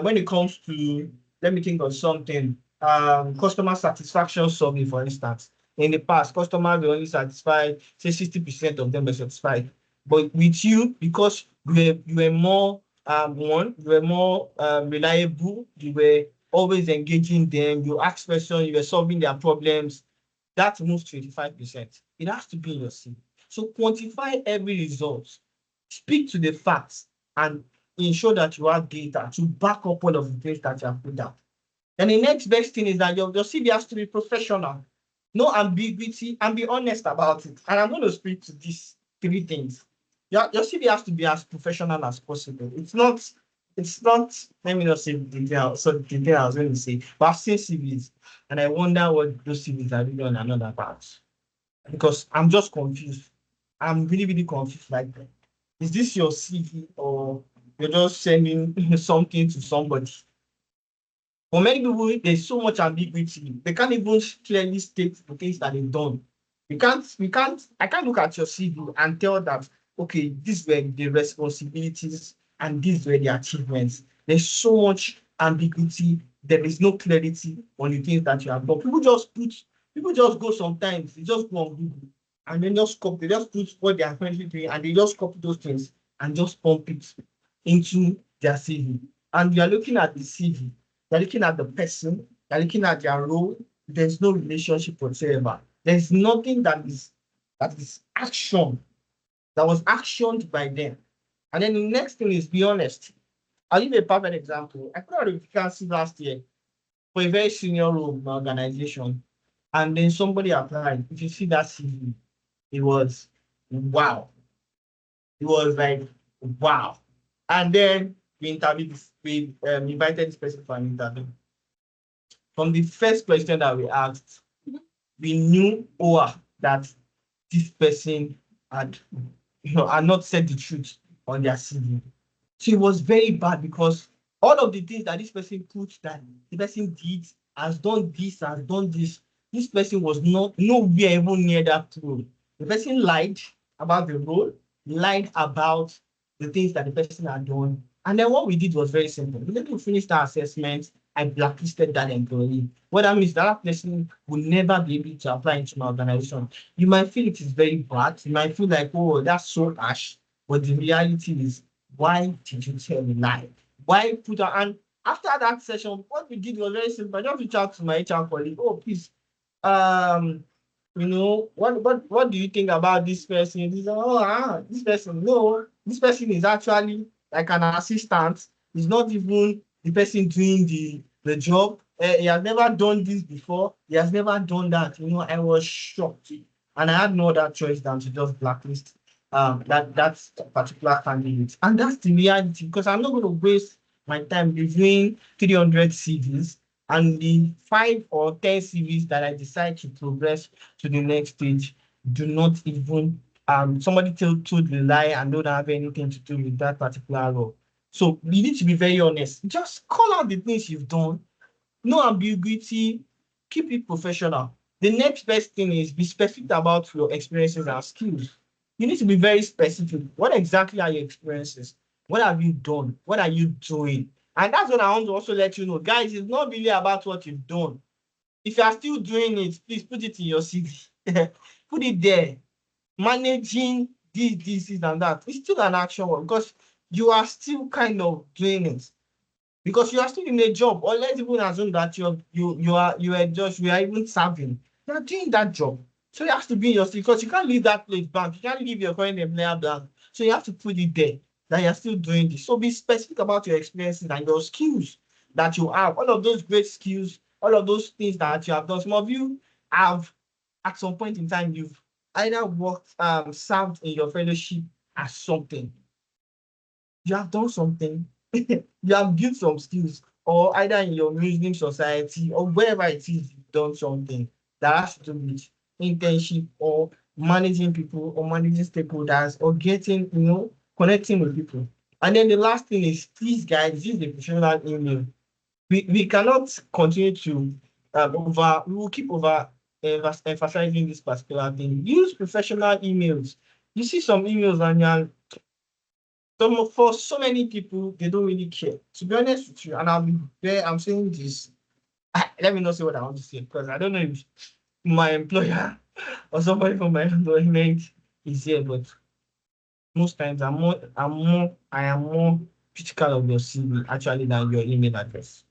when it comes to, let me think of something, customer satisfaction survey, for instance. In the past, customers were only satisfied, say 60% of them were satisfied. But with you, because you were more you were more reliable, you were always engaging them, you asked questions, you were solving their problems, that moves to 85%. It has to be in your CV. So quantify every result, speak to the facts, and ensure that you have data to back up all of the things that you have put down. And the next best thing is that your CV has to be professional, no ambiguity, and be honest about it. And I'm going to speak to these three things. Your CV has to be as professional as possible. It's not, let me not say the thing I was going to say, but I've seen CVs and I wonder what those CVs are doing on another part because I'm just confused. I'm really, really confused. Like, is this your CV or you're just sending something to somebody? For many people, there's so much ambiguity. They can't even clearly state the things that they've done. I can't look at your CV and tell that, okay, these were the responsibilities and these were the achievements. There's so much ambiguity. There is no clarity on the things that you have done. People just go sometimes, they just go on Google and then they just put what they are currently doing and they just copy those things and just pump it into their CV. And you are looking at the CV, you're looking at the person, you're looking at their role, there's no relationship whatsoever. There's nothing that is action, that was actioned by them. And then the next thing is be honest. I'll give you a perfect example. I put out a vacancy last year for a very senior role in my organization. And then somebody applied. If you see that CV, it was wow. It was like wow. And then we invited this person for an interview. From the first question that we asked, we knew that this person had had not said the truth on their CV. So it was very bad because all of the things that this person put that the person did, has done this, has done this. This person was not nowhere even near that role. The person lied about the role, lied about the things that the person had done. And then what we did was very simple. When we finished our assessment, I blacklisted that employee. What that means that person will never be able to apply into my organization. You might feel it is very bad. You might feel like, oh, that's so harsh. But the reality is, why did you tell me lie? Why put her? And after that session, what we did was very simple. I just reached out to my HR colleague. Oh, please, um, what do you think about this person? This, this person. No, this person is actually like an assistant. He's not even the person doing the job. He has never done this before. He has never done that. I was shocked, and I had no other choice than to just blacklist that particular candidate. And that's the reality because I'm not going to waste my time reviewing 300 CVs and the 5 or 10 CVs that I decide to progress to the next stage do not even somebody told the lie and don't have anything to do with that particular role. So you need to be very honest. Just call out the things you've done. No ambiguity. Keep it professional. The next best thing is be specific about your experiences and skills. You need to be very specific. What exactly are your experiences? What have you done? What are you doing? And that's what I want to also let you know. Guys, it's not really about what you've done. If you are still doing it, please put it in your CV. Put it there. Managing this, and that. It's still an action word because you are still kind of doing it. Because you are still in a job, or let's even assume that you are even serving. You are doing that job. So you have to be in your seat because you can't leave that place blank. You can't leave your current employer blank. So you have to put it there that you're still doing this. So be specific about your experiences and your skills that you have. All of those great skills, all of those things that you have done. Some of you have at some point in time you've either worked, served in your fellowship as something. You have done something. You have built some skills, or either in your Muslim society or wherever it is you've done something that has to do with internship or managing people or managing stakeholders or getting, connecting with people. And then the last thing is, please, guys, use the professional email. We cannot continue to we will keep over emphasizing this particular thing. Use professional emails. You see some emails and you're for so many people, they don't really care. To be honest with you, and I'm saying this. Let me not say what I want to say because I don't know if my employer or somebody from my employment is here, but most times I am more critical of your CV actually than your email address.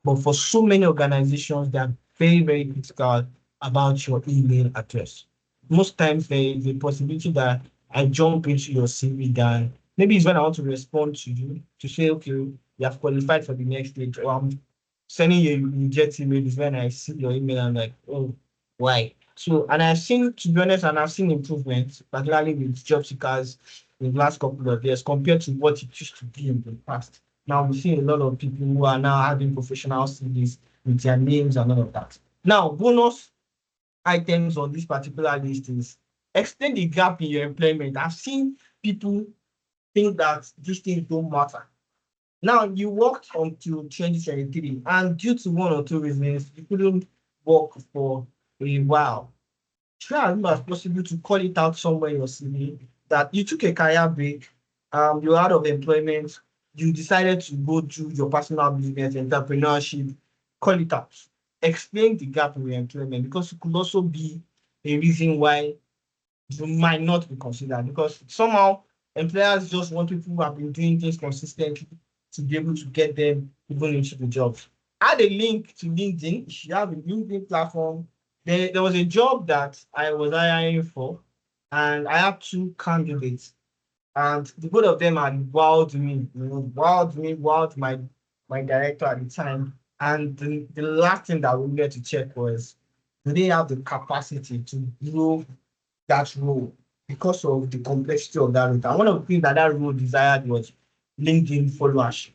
But for so many organizations, they are very, very critical about your email address. Most times there is a possibility that I jump into your CV than maybe it's when I want to respond to you to say, okay, you have qualified for the next stage, or I'm sending you reject email is when I see your email and I'm like, oh, why? So, and I've seen, to be honest, and I've seen improvements, particularly with job seekers in the last couple of years compared to what it used to be in the past. Now we see a lot of people who are now having professional CVs with their names and all of that. Now, bonus items on this particular list is extend the gap in your employment. I've seen people think that these things don't matter. Now, you worked until 2023, and due to one or two reasons, you couldn't work for a while. Try as much as possible to call it out somewhere in your CV that you took a career break, you're out of employment, you decided to go do your personal business, entrepreneurship, call it out. Explain the gap in your employment because it could also be a reason why you might not be considered because somehow employers just want people who have been doing things consistently to be able to get them even into the job. Add a link to LinkedIn. If you have a LinkedIn platform, there was a job that I was hiring for, and I had two candidates, and the both of them had wowed me, wowed my director at the time. And the last thing that we needed to check was, do they have the capacity to grow that role because of the complexity of that role. And one of the things that that role desired was LinkedIn followership,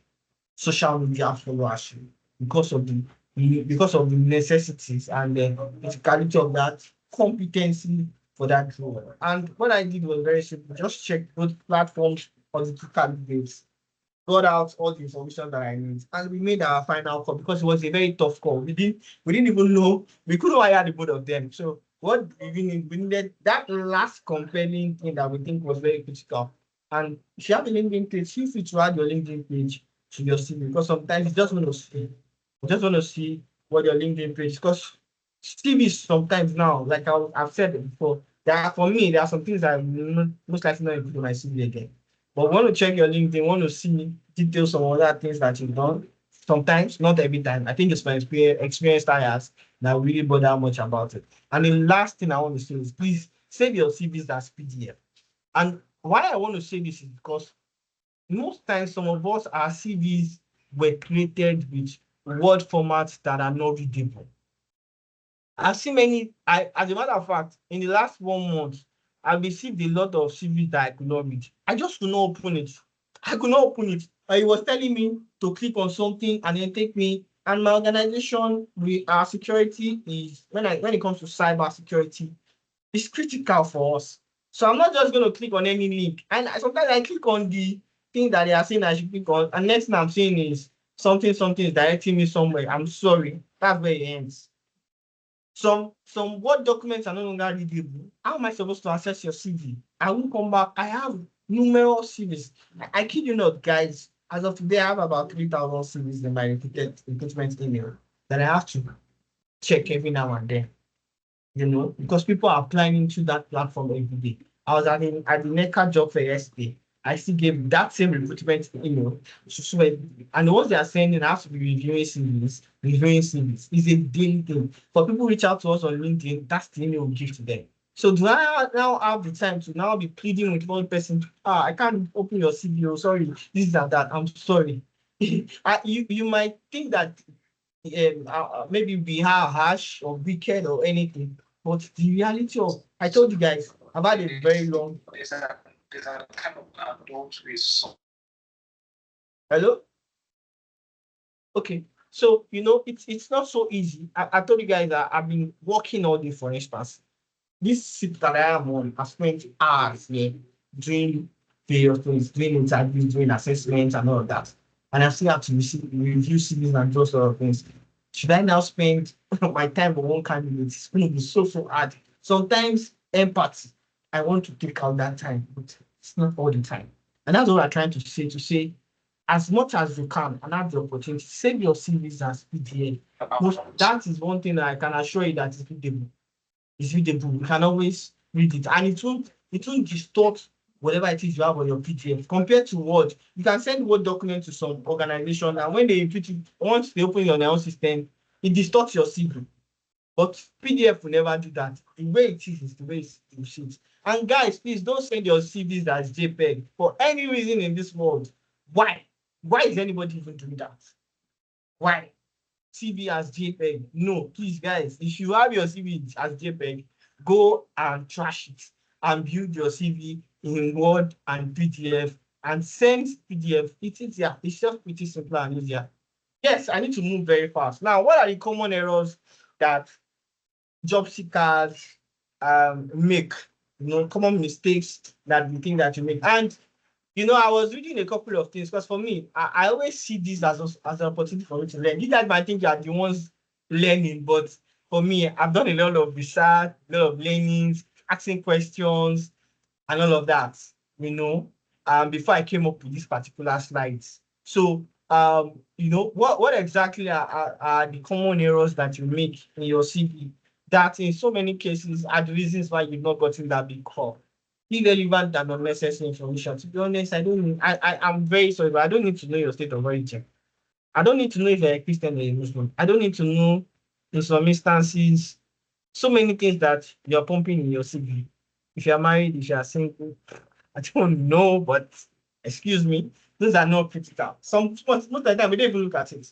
social media followership, because of the necessities and the criticality of that competency for that role. And what I did was very simple: just check both platforms of the two candidates, got out all the information that I need, and we made our final call because it was a very tough call. We didn't even know we couldn't hire the both of them. So what we needed that last compelling thing that we think was very critical. And if you have a LinkedIn page, feel free to add your LinkedIn page to your CV because sometimes you just want to see what your LinkedIn page because CV sometimes now, like I've said it before, for me, there are some things that I will most likely not include in my CV again. But want to check your LinkedIn, want to see details of other things that you've done. Sometimes, not every time. I think it's my experienced hires that really bother much about it. And the last thing I want to say is please save your CVs as PDF. And why I want to say this is because most times some of us, our CVs were created with word formats that are not readable. I've seen many, as a matter of fact, in the last 1 month, I've received a lot of CVs that I could not read. I just could not open it. I could not open it. It was telling me to click on something and then take me. And my organization, our security is, when it comes to cyber security, it's critical for us. So I'm not just going to click on any link. And sometimes I click on the thing that they are saying I should click on, and next thing I'm saying is something is directing me somewhere. I'm sorry. That's where it ends. Some Word documents are no longer readable. How am I supposed to access your CV? I will come back. I have numerous CVs. I kid you not, guys. As of today, I have about 3,000 CVs in my recruitment email that I have to check every now and then. Because people are applying into that platform every day. I was at the NECA job fair yesterday. I still gave that same recruitment email to sweat. And the ones they are sending, I have to be reviewing CVs, It's a daily thing. For people reach out to us on LinkedIn, that's the email we give to them. So do I now have the time to now be pleading with one person? I can't open your CV. Oh, sorry, this and that. I'm sorry. You might think that maybe be harsh or wicked or anything. But the reality of, I told you guys, I've had a very long. There's a kind of adult with. Hello? Okay. So, it's not so easy. I told you guys that I've been working all day, for instance. This seat that I am on, I spent hours here doing various things, doing interviews, doing assessments, and all of that. And I still have to review CVs and those sort of things. Should I now spend my time on one candidate? It's going to be so hard. Sometimes empathy, I want to take out that time, but it's not all the time. And that's what I'm trying to say. As much as you can and have the opportunity, save your CVs as PDF. That is one thing that I can assure you that is readable. It's readable. You can always read it, and it won't distort whatever it is you have on your PDF compared to Word. You can send Word document to some organization, and when they input it, once they open it on their own system, it distorts your CV. But PDF will never do that. The way it is the way it is. And guys, please don't send your CVs as JPEG for any reason in this world. Why? Why is anybody even doing that? Why? CV as JPEG. No, please, guys, if you have your CV as JPEG, go and trash it and build your CV in Word and PDF and send PDF. It's easier. It's just pretty simple and easier. Yes, I need to move very fast. Now, what are the common errors that job seekers make? Common mistakes that you think that you make. And I was reading a couple of things because for me, I always see this as an opportunity for me to learn. You guys might think you are the ones learning, but for me, I've done a lot of research, a lot of learnings, asking questions, and all of that, before I came up with these particular slides. So, what exactly are the common errors that you make in your CV that in so many cases are the reasons why you've not gotten that big call? Irrelevant and unnecessary information. To be honest, I'm very sorry, but I don't need to know your state of origin. I don't need to know if you're a Christian or a Muslim. I don't need to know, in some instances, so many things that you're pumping in your CV. If you're married, if you're single, I don't know, but excuse me, those are not critical. Most of the time, we don't even look at it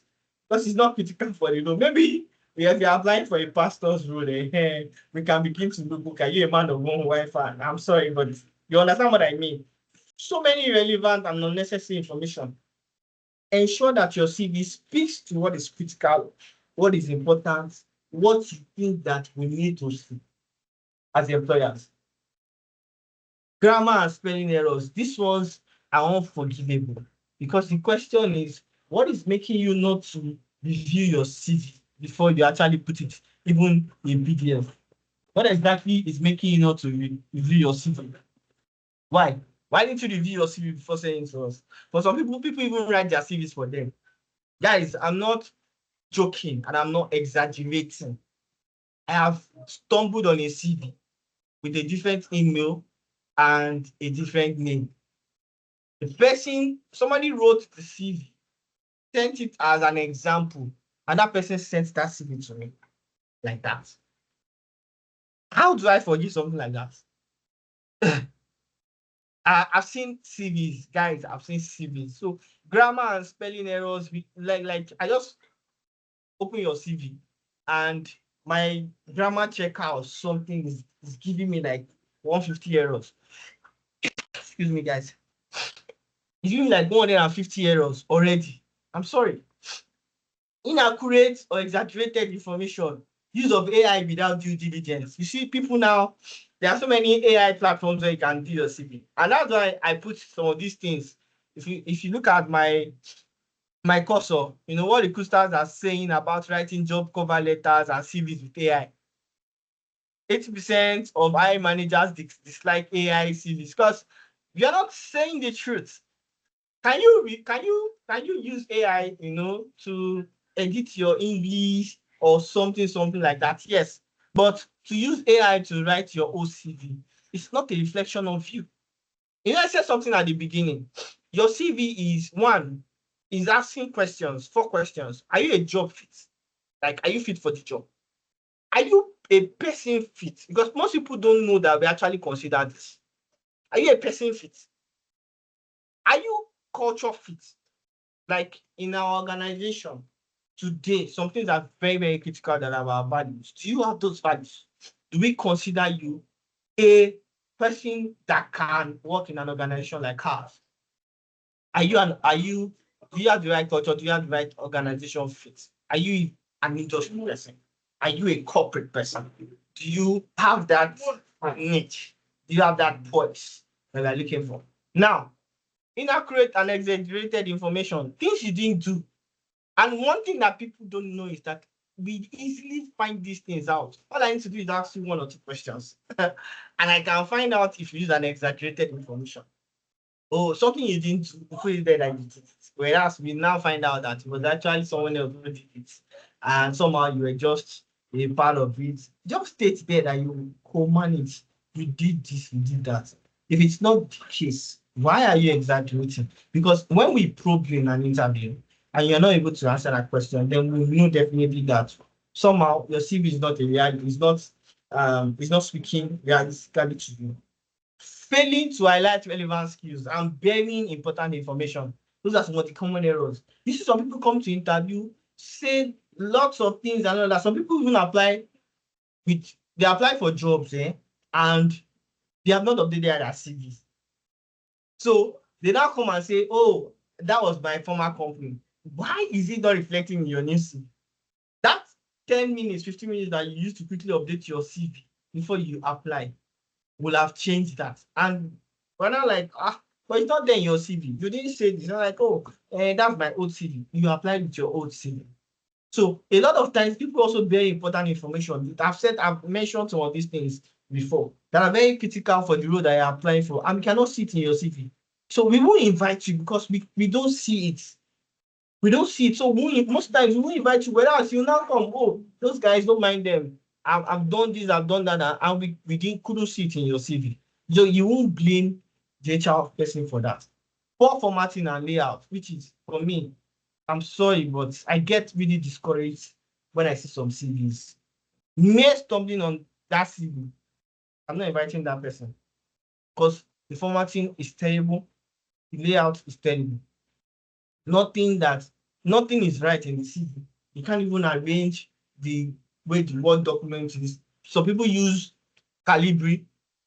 because it's not critical for the role. Maybe if you're applying for a pastor's role, we can begin to look, are you a man of one wife? And I'm sorry, but you understand what I mean. So many irrelevant and unnecessary information. Ensure that your CV speaks to what is critical, what is important, what you think that we need to see as employers. Grammar and spelling errors, these ones are unforgivable because the question is, what is making you not to review your CV before you actually put it even in PDF? What exactly is making you not to review your CV? Why? Why didn't you review your CV before sending it to us? For some people even write their CVs for them. Guys, I'm not joking and I'm not exaggerating. I have stumbled on a CV with a different email and a different name. Somebody wrote the CV, sent it as an example, and that person sent that CV to me like that. How do I forgive something like that? I've seen CVs, guys. I've seen CVs. So grammar and spelling errors, like I just open your CV and my grammar checker or something is giving me like 150 errors. Excuse me, guys. It's giving me like 150 errors already. I'm sorry. Inaccurate or exaggerated information, use of AI without due diligence. You see, people now, There are so many AI platforms where you can do your CV, and that's why I put some of these things. If you look at my cursor, you know what recruiters are saying about writing job cover letters and CVs with AI. 80% of hiring managers dislike AI CVs because you're not saying the truth. Can you use AI, to edit your English or something like that? Yes, but to use AI to write your OCV, it's not a reflection of you. I said something at the beginning. Your CV is asking questions, 4 questions. Are you a job fit? Like, are you fit for the job? Are you a person fit? Because most people don't know that we actually consider this. Are you a person fit? Are you culture fit? Like in our organization today, some things are very, very critical that are our values. Do you have those values? Do we consider you a person that can work in an organization like ours? Do you have the right culture? Do you have the right organization fit? Are you an industry person? Are you a corporate person? Do you have that niche? Do you have that voice that we're looking for? Now, inaccurate and exaggerated information, things you didn't do. And one thing that people don't know is that we easily find these things out. All I need to do is ask you 1 or 2 questions, and I can find out if you use an exaggerated information. Oh, something you didn't do, put it there that you did it. Whereas we now find out that it was actually someone else who did it. And somehow you were just a part of it. Just state there that you co-manage. You did this, you did that. If it's not the case, why are you exaggerating? Because when we probe you in an interview and you're not able to answer that question, then we know definitely that somehow your CV is not a reality, it's not speaking realistically to you. Failing to highlight relevant skills and burying important information. Those are some of the common errors. You see some people come to interview, say lots of things and all that. Some people even they apply for jobs, and they have not updated their CVs. So they now come and say, oh, that was my former company. Why is it not reflecting in your new CV? That 10 minutes, 15 minutes that you used to quickly update your CV before you apply will have changed that. And we're not like, but it's not there in your CV. You didn't say this. You're like, oh, that's my old CV. You applied with your old CV. So a lot of times people also very important information. I've mentioned some of these things before that are very critical for the role that you're applying for, and we cannot see it in your CV. So we won't invite you because we don't see it. We don't see it. So most times we won't invite you, whereas you now come, oh, those guys, don't mind them. I've done this, I've done that, and we couldn't see it in your CV. So you won't blame the HR person for that. Poor formatting and layout, which is, for me, I'm sorry, but I get really discouraged when I see some CVs. Mere stumbling on that CV, I'm not inviting that person because the formatting is terrible, the layout is terrible. Nothing is right in the CV. You can't even arrange the way the Word document is. Some people use Calibri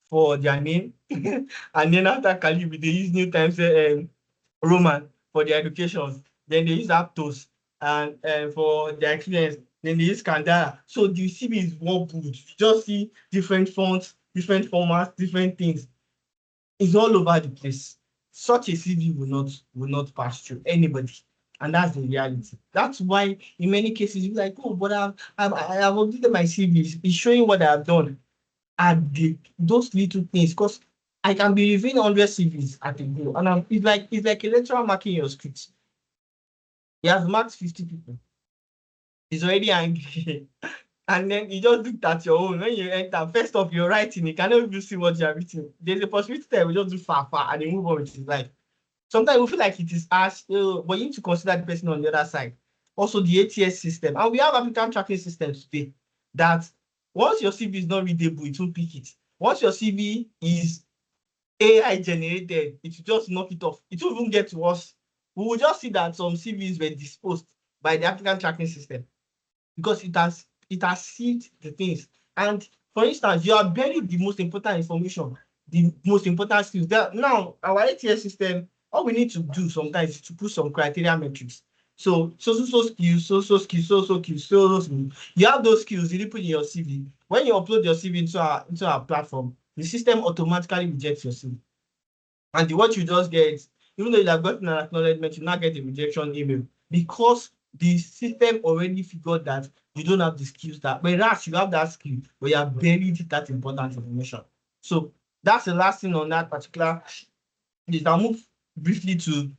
for their name, and then after Calibri, they use New Times Roman for their education. Then they use Aptos and for their experience. Then they use Kandara. So the CV is wobbled. You just see different fonts, different formats, different things. It's all over the place. Such a CV will not pass through anybody. And that's the reality. That's why in many cases you're like, oh, but I've updated my CV. It's showing what I've done. And those little things, because I can be reviewing 100 CVs at a go. And it's like a lecturer marking your script. He has marked 50 people. He's already angry. And then you just looked at your own. When you enter, first off, you're writing, you cannot even see what you're writing. There's a possibility that we just do far, and then move on with his life. Sometimes we feel like it is harsh, but you need to consider the person on the other side. Also, the ATS system. And we have applicant tracking systems today that once your CV is not readable, it will pick it. Once your CV is AI generated, it will just knock it off. It will even get to us. We will just see that some CVs were disposed by the applicant tracking system because it has sealed the things. And for instance, you are buried the most important information, the most important skills. Now, our ATS system, all we need to do sometimes is to put some criteria metrics. So skills, so skills, so skills. You have those skills, you put in your CV. when you upload your CV into our platform, the system automatically rejects your CV. And what you just get, even though you have gotten an acknowledgement, you now get a rejection email because the system already figured that you don't have the skills that, whereas you have that skill, but you have buried that important information. So that's the last thing on that particular. I'll move briefly to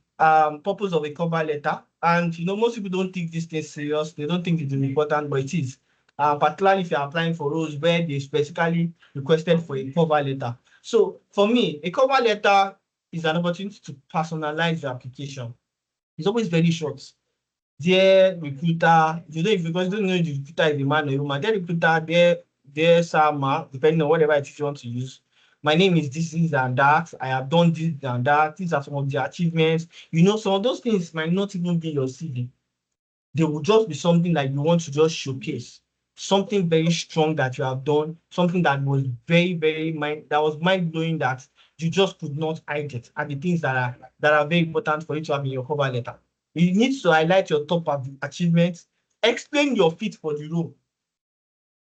purpose of a cover letter. And most people don't take this thing serious. They don't think it's important, but it is. Particularly if you're applying for roles where they specifically requested for a cover letter. So for me, a cover letter is an opportunity to personalize your application. It's always very short. Dear recruiter, because you don't know if the recruiter is a man or a woman. Dear recruiter, dear Sama, depending on whatever it is you want to use. My name is this and that. I have done this and that. These are some of the achievements. Some of those things might not even be your CV. They will just be something that you want to just showcase. Something very strong that you have done, something that was very, very mind-blowing that you just could not hide it. And the things that are very important for you to have in your cover letter. You need to highlight your top achievements, explain your fit for the role.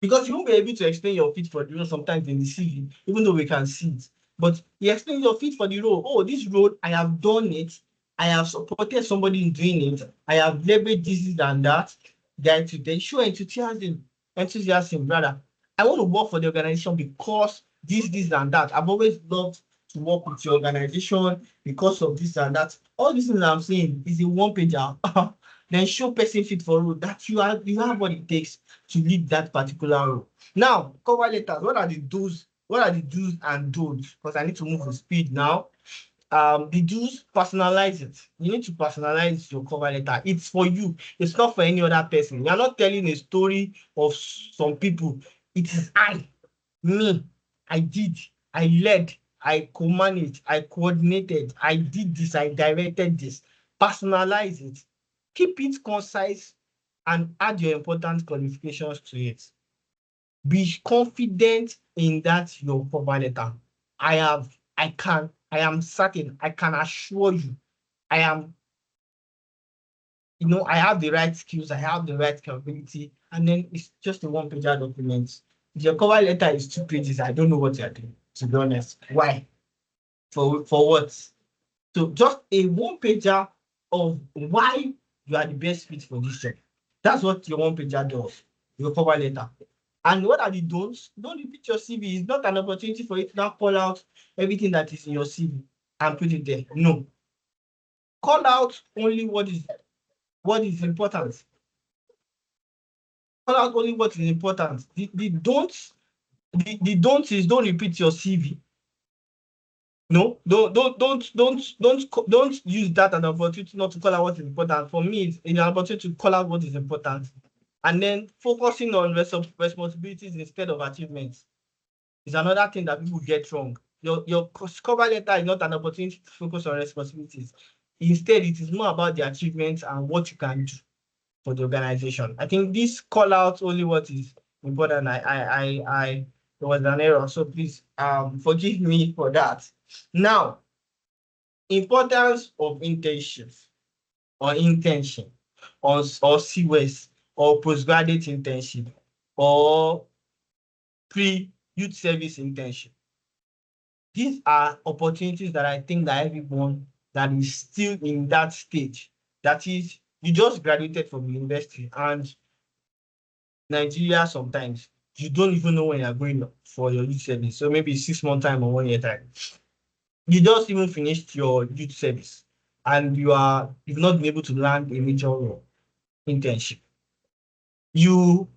Because you won't be able to explain your fit for the role sometimes in the CV, even though we can see it. But you explain your fit for the role. Oh, this role, I have done it. I have supported somebody in doing it. I have leveraged this and that. Then show enthusiasm, rather. I want to work for the organization because this and that. I've always loved to work with your organization because of this and that. All these things I'm saying is a one-pager. Then show person fit for role that you have what it takes to lead that particular role. Now, cover letters. What are the do's? What are the do's and don'ts? Because I need to move with speed now. The do's, personalize it. You need to personalize your cover letter. It's for you. It's not for any other person. You're not telling a story of some people. It is me. I did. I led. I co-managed. I coordinated. I did this. I directed this. Personalize it. Keep it concise and add your important qualifications to it. Be confident in that your cover letter. I am certain, I can assure you, I am, I have the right skills, I have the right capability, and then it's just a one-pager document. If your cover letter is 2 pages, I don't know what you're doing, to be honest. Why? For what? So just a one-pager of why you are the best fit for this job. That's what your one-pager does, your cover letter. And what are the don'ts? Don't repeat your CV. It's not an opportunity for you to now call out everything that is in your CV and put it there. No. Call out only what is important. Call out only what is important. The don't is don't repeat your CV. No, don't use that as an opportunity not to call out what is important. For me, it's an opportunity to call out what is important. And then focusing on responsibilities instead of achievements is another thing that people get wrong. Your cover letter is not an opportunity to focus on responsibilities. Instead, it is more about the achievements and what you can do for the organization. I think this call out only what is important. There was an error, so please forgive me for that. Now, importance of internships or internship or CWES or postgraduate internship or pre-youth service internship. These are opportunities that I think that everyone that is still in that stage, that is, you just graduated from university and Nigeria sometimes, you don't even know when you're going for your youth service. So maybe 6 month time or 1 year time. You just even finished your youth service and you've not been able to land a major role internship. You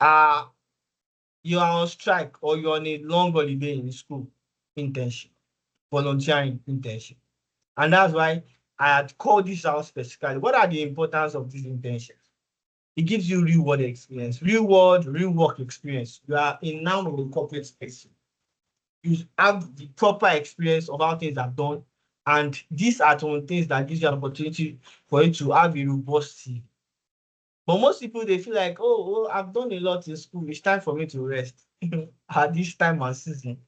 are on strike or you're on a long holiday in school internship, volunteering internship. And that's why I had called this out specifically. What are the importance of these internships? It gives you real world experience, real work experience. You are in now in the corporate space. You have the proper experience of how things are done. And these are some things that gives you an opportunity for you to have a robust CV. But most people, they feel like, oh, I've done a lot in school. It's time for me to rest at this time and season.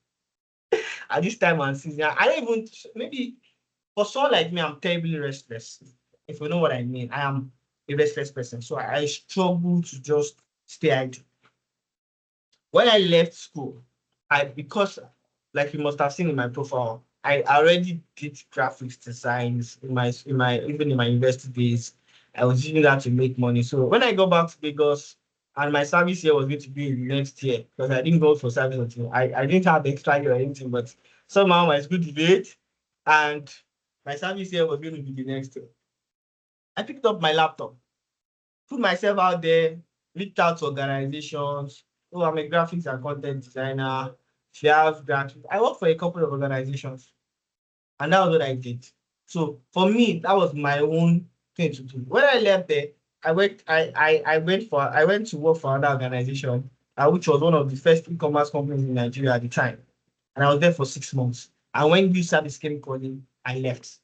At this time and season. I don't even, maybe for someone like me, I'm terribly restless. If you know what I mean, I am a restless person. So I struggle to just stay idle. When I left school, because like you must have seen in my profile, I already did graphics designs even in my university days. I was using that to make money. So when I got back to Lagos, and my service year was going to be in the next year because I didn't go for service until I didn't have the extra year or anything, but somehow my school delayed and my service year was going to be the next year. I picked up my laptop, put myself out there, reached out to organizations. Oh, I'm a graphics and content designer. If you have graphics, I work for a couple of organizations, and that was what I did. So for me, that was my own thing to do. When I left there, I went to work for another organization, which was one of the first e-commerce companies in Nigeria at the time, and I was there for 6 months. And when new service came calling, I left.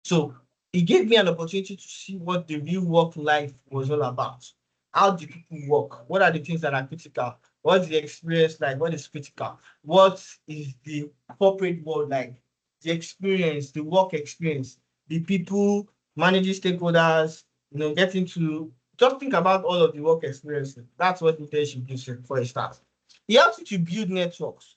So it gave me an opportunity to see what the real work life was all about. How do people work? What are the things that are critical? What's the experience like? What is critical? What is the corporate world like? The experience, the work experience, the people, managing stakeholders, getting to just think about all of the work experiences. That's what internship gives you for a start. It helps you to build networks.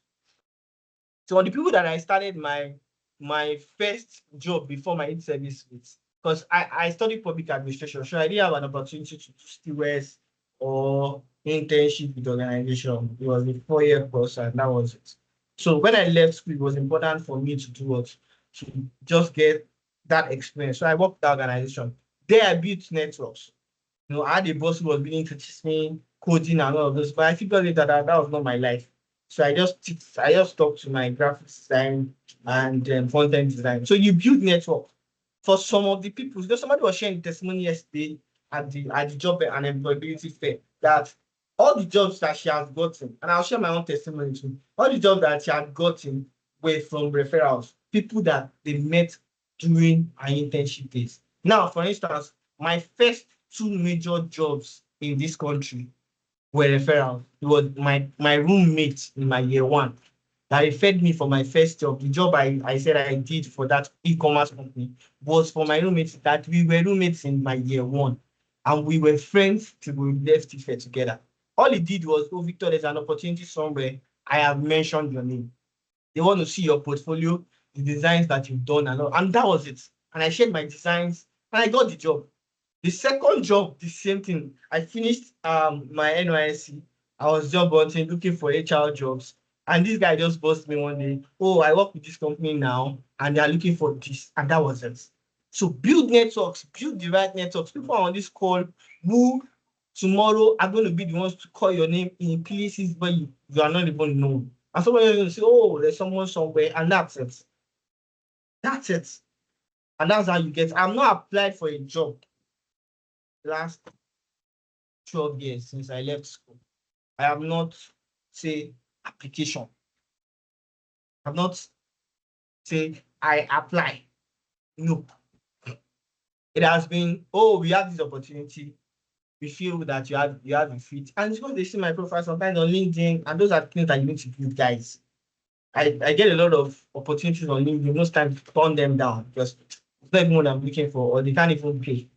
So on the people that I started my first job before my service with, because I studied public administration, so I didn't have an opportunity to do stewardess or internship with the organization. It was a 4 year course, and that was it. So when I left school, it was important for me to do what to just get that experience. So I worked with the organization. There I built networks. I had a boss who was willing to teach me coding and all of this, but I figured later that was not my life. So I just stuck to my graphics design and content design. So you build network for some of the people. Somebody was sharing testimony yesterday at the job and employability fair that all the jobs that she has gotten, and I'll share my own testimony too. All the jobs that she had gotten were from referrals, people that they met during her internship days. Now, for instance, my first two major jobs in this country were referrals. It was my roommate in my year one that referred me for my first job. The job I said I did for that e-commerce company was for my roommates that we were roommates in my year one. And we were friends till we left Ife together. All he did was, oh, Victor, there's an opportunity somewhere. I have mentioned your name. They want to see your portfolio, the designs that you've done and all. And that was it. And I shared my designs and I got the job. The second job, the same thing. I finished my NYSC. I was job hunting, looking for HR jobs. And this guy just buzzed me one day. Oh, I work with this company now, and they are looking for this. And that was it. So build networks, build the right networks. People on this call who tomorrow are going to be the ones to call your name in places where you are not even known. And somebody is going to say, oh, there's someone somewhere, and that's it. That's it. And that's how you get. I'm not applied for a job last 12 years since I left school. I have not say application. I have not say I apply. No. It has been, oh, we have this opportunity. We feel that you have a fit. And it's because they see my profile sometimes on LinkedIn, and those are things that you need to build, guys. I get a lot of opportunities on LinkedIn. Most times turn them down because it's not even what I'm looking for, or they can't even pay.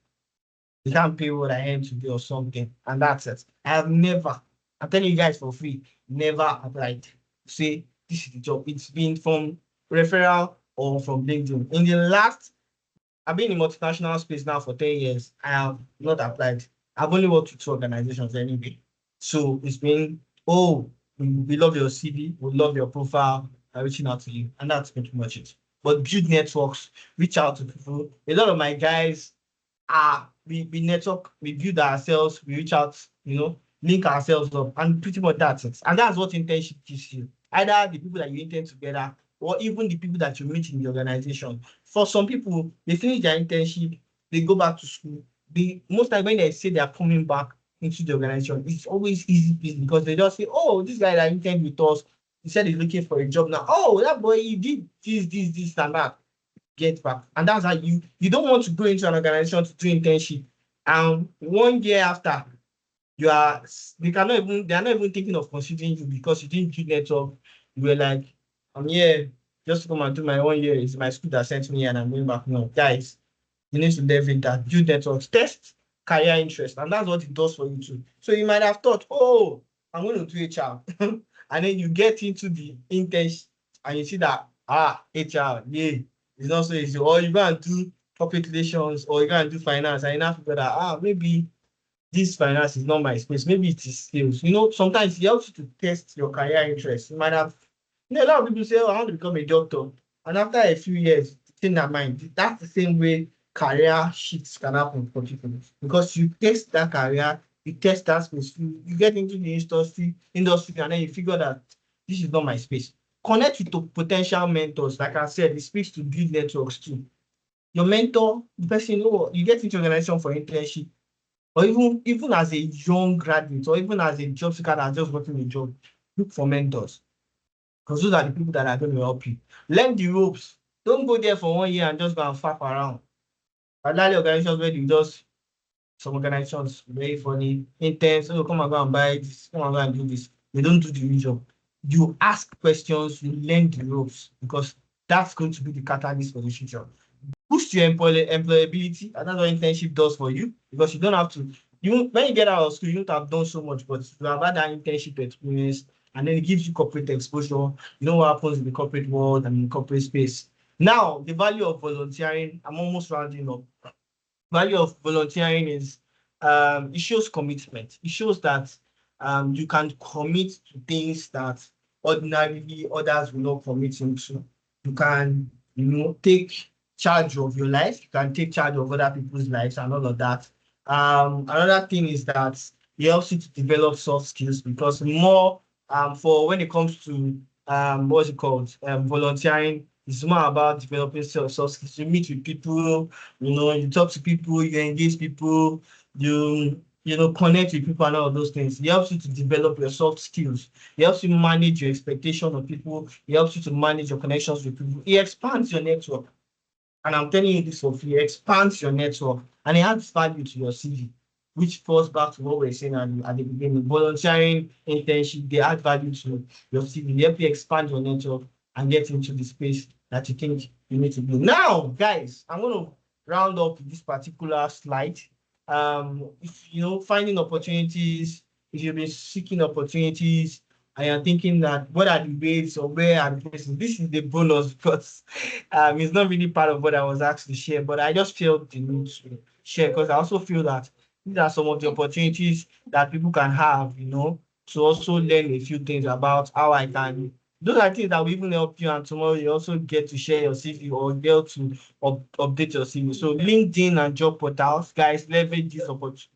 They can't pay what I earn today or something. And that's it. I have never, I'm telling you guys for free, never applied. Say this is the job. It's been from referral or from LinkedIn. In the last, I've been in multinational space now for 10 years. I have not applied. I've only worked with two organizations anyway. So it's been, oh, we love your CV, we love your profile, I'm reaching out to you. And that's pretty much it. But build networks, reach out to people. A lot of my guys we network, we build ourselves, we reach out, link ourselves up, and pretty much that's it. And that's what internship gives you. Either the people that you intern together, or even the people that you meet in the organization. For some people, they finish their internship, they go back to school. Most time when they say they are coming back into the organization, it's always easy because they just say, oh, this guy that interned with us, he said he's looking for a job now. Oh, that boy, he did this, and that. Get back. And that's how you don't want to go into an organization to do internship. And 1 year after, they are not even thinking of considering you because you didn't do network. You were like, I'm here just to come and do my 1 year. It's my school that sent me here and I'm going back. No, guys, you need to leverage that, build networks, test career interest, and that's what it does for you too. So you might have thought, oh, I'm going to do HR. And then you get into the internship and you see that, HR, yeah, it's not so easy. Or you go and do public relations, or you go and do finance, and you now figure that, maybe this finance is not my space. Maybe it is sales. Sometimes it helps you to test your career interest. You might have, a lot of people say, I want to become a doctor. And after a few years, change their mind. That's the same way career shifts can happen for people. Because you test that career, you test that space, you get into the industry, and then you figure that this is not my space. Connect with potential mentors. Like I said, it speaks to build networks too. Your mentor, the person, you get into organization for internship, or even as a young graduate, or even as a job seeker that's just working a job, look for mentors, because those are the people that are going to help you. Learn the ropes. Don't go there for 1 year and just go and faff around. Particularly organizations where you just, some organizations very funny, intense. Oh, come and go and buy this, come and go and do this. They don't do the job. You ask questions, you learn the ropes, because that's going to be the catalyst for the future. Boost your employability, and that's what internship does for you, because you don't have to, when you get out of school, you don't have done so much, but you have had that internship experience, and then it gives you corporate exposure. You know what happens in the corporate world and in the corporate space. Now, the value of volunteering, I'm almost rounding up. Value of volunteering is, it shows commitment. It shows that you can commit to things that ordinarily others will not commit into. You can, take charge of your life. You can take charge of other people's lives and all of that. Another thing is that it helps you to develop soft skills, because more, for when it comes to, what's it called, volunteering, it's more about developing soft skills. You meet with people, you talk to people, you engage people, connect with people and all of those things. It helps you to develop your soft skills. It helps you manage your expectation of people. It helps you to manage your connections with people. It expands your network. And I'm telling you this for free, it expands your network and it adds value to your CV, which falls back to what we were saying at the beginning. Volunteering, internship, they add value to your CV. They help you expand your network and get into the space that you think you need to be. Now, guys, I'm going to round up this particular slide. If finding opportunities, if you've been seeking opportunities, and you're thinking that what are the ways or where are the places, this is the bonus, because it's not really part of what I was asked to share, but I just felt the need to share, because I also feel that these are some of the opportunities that people can have, to also learn a few things about how I can. Those are things that will even help you, and tomorrow you also get to share your CV or get to update your CV. So LinkedIn and job portals, guys, leverage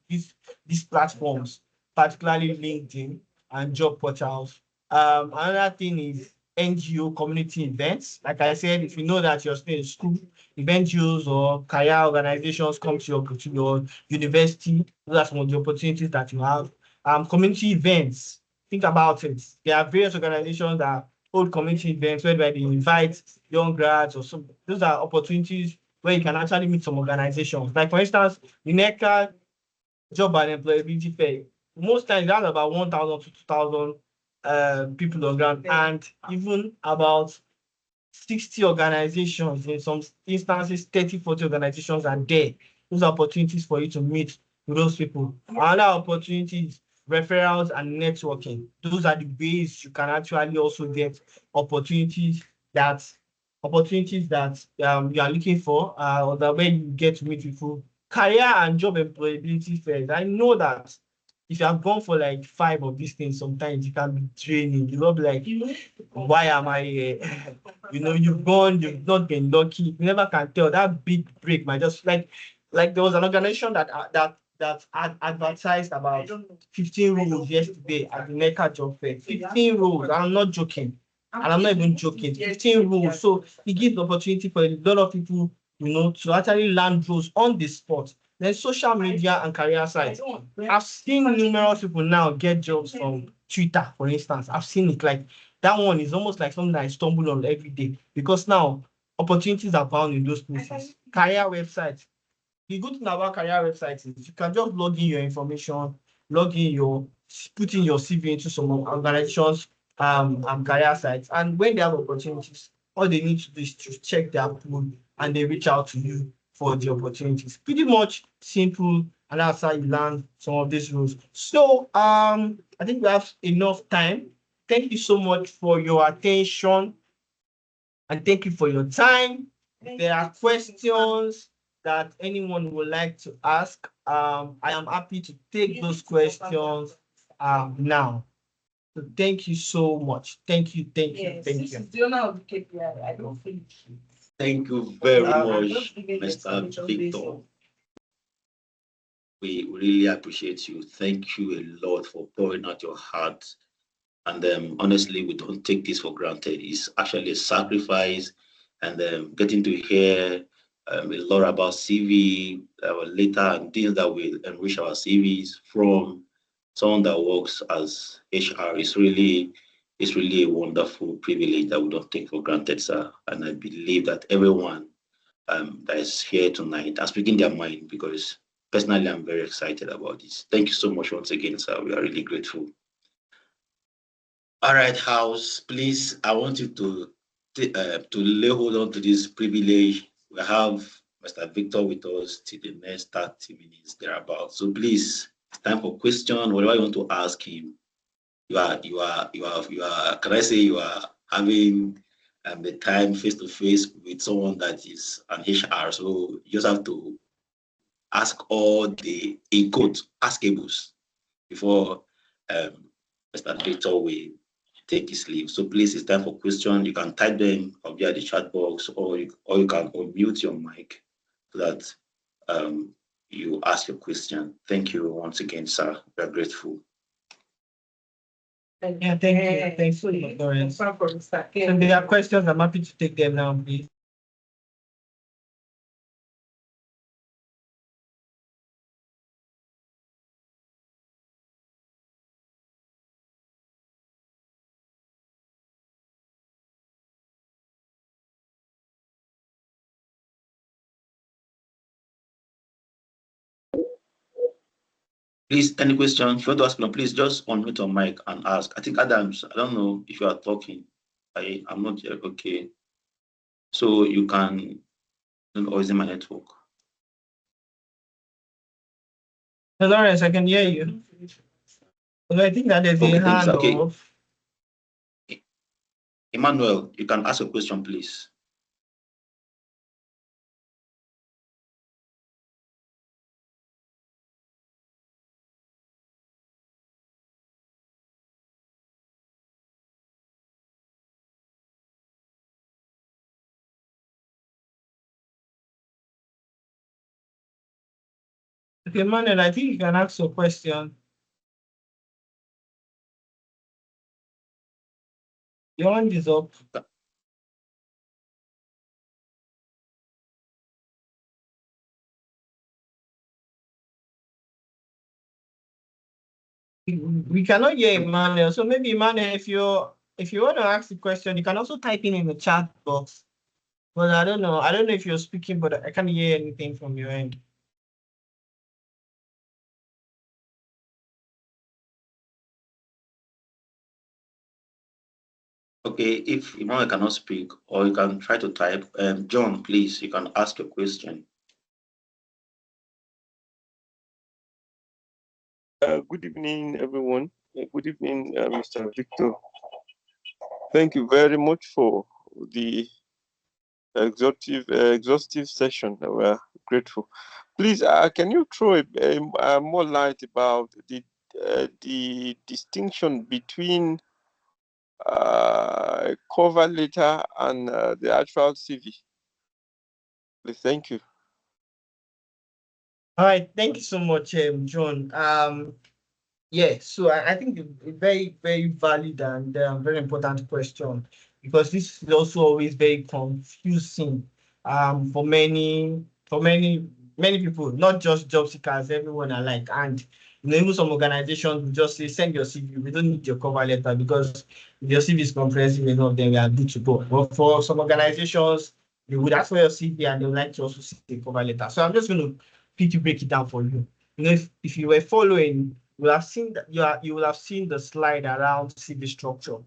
these platforms, particularly LinkedIn and job portals. Another thing is NGO community events. Like I said, if you know that you're still in school, NGOs or career organizations come to your university. Those are some of the opportunities that you have. Community events. Think about it. There are various organizations that hold community events where they invite young grads or some. Those are opportunities where you can actually meet some organizations. Like for instance, the NECA job and employability fair. Most times that's about 1,000 to 2,000 people on ground, and even about 60 organizations, in some instances 30, 40 organizations are there. Those are opportunities for you to meet with those people. Another opportunity is referrals and networking. Those are the ways you can actually also get opportunities that you are looking for, or the way you get to meet people. Career and job employability fairs. I know that if you have gone for like 5 of these things, sometimes it can be draining. You will be like, why am I here? You've not been lucky. You never can tell. That big break might just like there was an organization that advertised about 15 roles yesterday at the NECA job fair. 15 roles. I'm not joking. And I'm not even joking. 15 roles. So it gives opportunity for a lot of people, to actually land roles on the spot. Then social media and career sites. I've seen numerous people now get jobs from Twitter, for instance. I've seen it, like that one is almost like something that I stumble on every day, because now opportunities are found in those places. Career websites. The good thing about career websites is you can just log in your information, put in your CV into some organizations, career sites, and when they have opportunities, all they need to do is to check their pool and they reach out to you for the opportunities. Pretty much simple, and that's how you land some of these rules. So I I think we have enough time. Thank you so much for your attention and thank you for your time. If there are questions that anyone would like to ask, I am happy to take those questions now. So thank you so much. Thank you, thank you, thank you. This is the owner of the KPI. I don't finish. Thank you very much, Mr. Victor. We really appreciate you. Thank you a lot for pouring out your heart. And honestly, we don't take this for granted. It's actually a sacrifice. And getting to hear a lot about CV later and things that will enrich our CVs from someone that works as HR is really a wonderful privilege that we don't take for granted, sir. And I believe that everyone that is here tonight are speaking their mind because personally, I'm very excited about this. Thank you so much once again, sir. We are really grateful. All right, House, please, I want you to lay hold on to this privilege. We have Mr. Victor with us till the next 30 minutes thereabout. So please, it's time for question. Whatever you want to ask him, can I say you are having the time face to face with someone that is an HR. So you just have to ask all the in quote askables before Mr. Victor will take his leave. So please, it's time for question. You can type them or via the chat box, or you can unmute your mic so that you ask your question. Thank you once again, sir. We are grateful. Yeah, thank you. Thanks for your Lawrence. So there are questions. I'm happy to take them now, please. Please, any question? If you want to ask, please just unmute your mic and ask. I think Adams, I don't know if you are talking. I'm not here. Okay. So you can, or is it my network? So Lawrence, I can hear you. So I think that there's Okay, a thank you, hand sir. Okay. off. Emmanuel, you can ask a question, please. Okay, Manuel, I think you can ask your question. Your hand is up. We cannot hear Emmanuel. So maybe Emmanuel, if you want to ask the question, you can also type in the chat box. But I don't know. I don't know if you're speaking, but I can't hear anything from your end. Okay, if Emmanuel cannot speak, or you can try to type. John, please, you can ask your question. Good evening, everyone. Good evening, Mr. Victor. Thank you very much for the exhaustive session. We're grateful. Please, can you throw more light about the distinction between cover letter and the actual CV? Please, thank you. All right, thank you so much, John. Yeah, so I think a very, very valid and very important question because this is also always very confusing for many people, not just job seekers, everyone alike. And even some organizations will just say, send your CV. We don't need your cover letter because if your CV is comprehensive enough, then we are good to go. But for some organizations, they would ask for your CV and they would like to also see the cover letter. So I'm just going to quickly break it down for you. If you were following, you will have seen that you will have seen the slide around CV structure.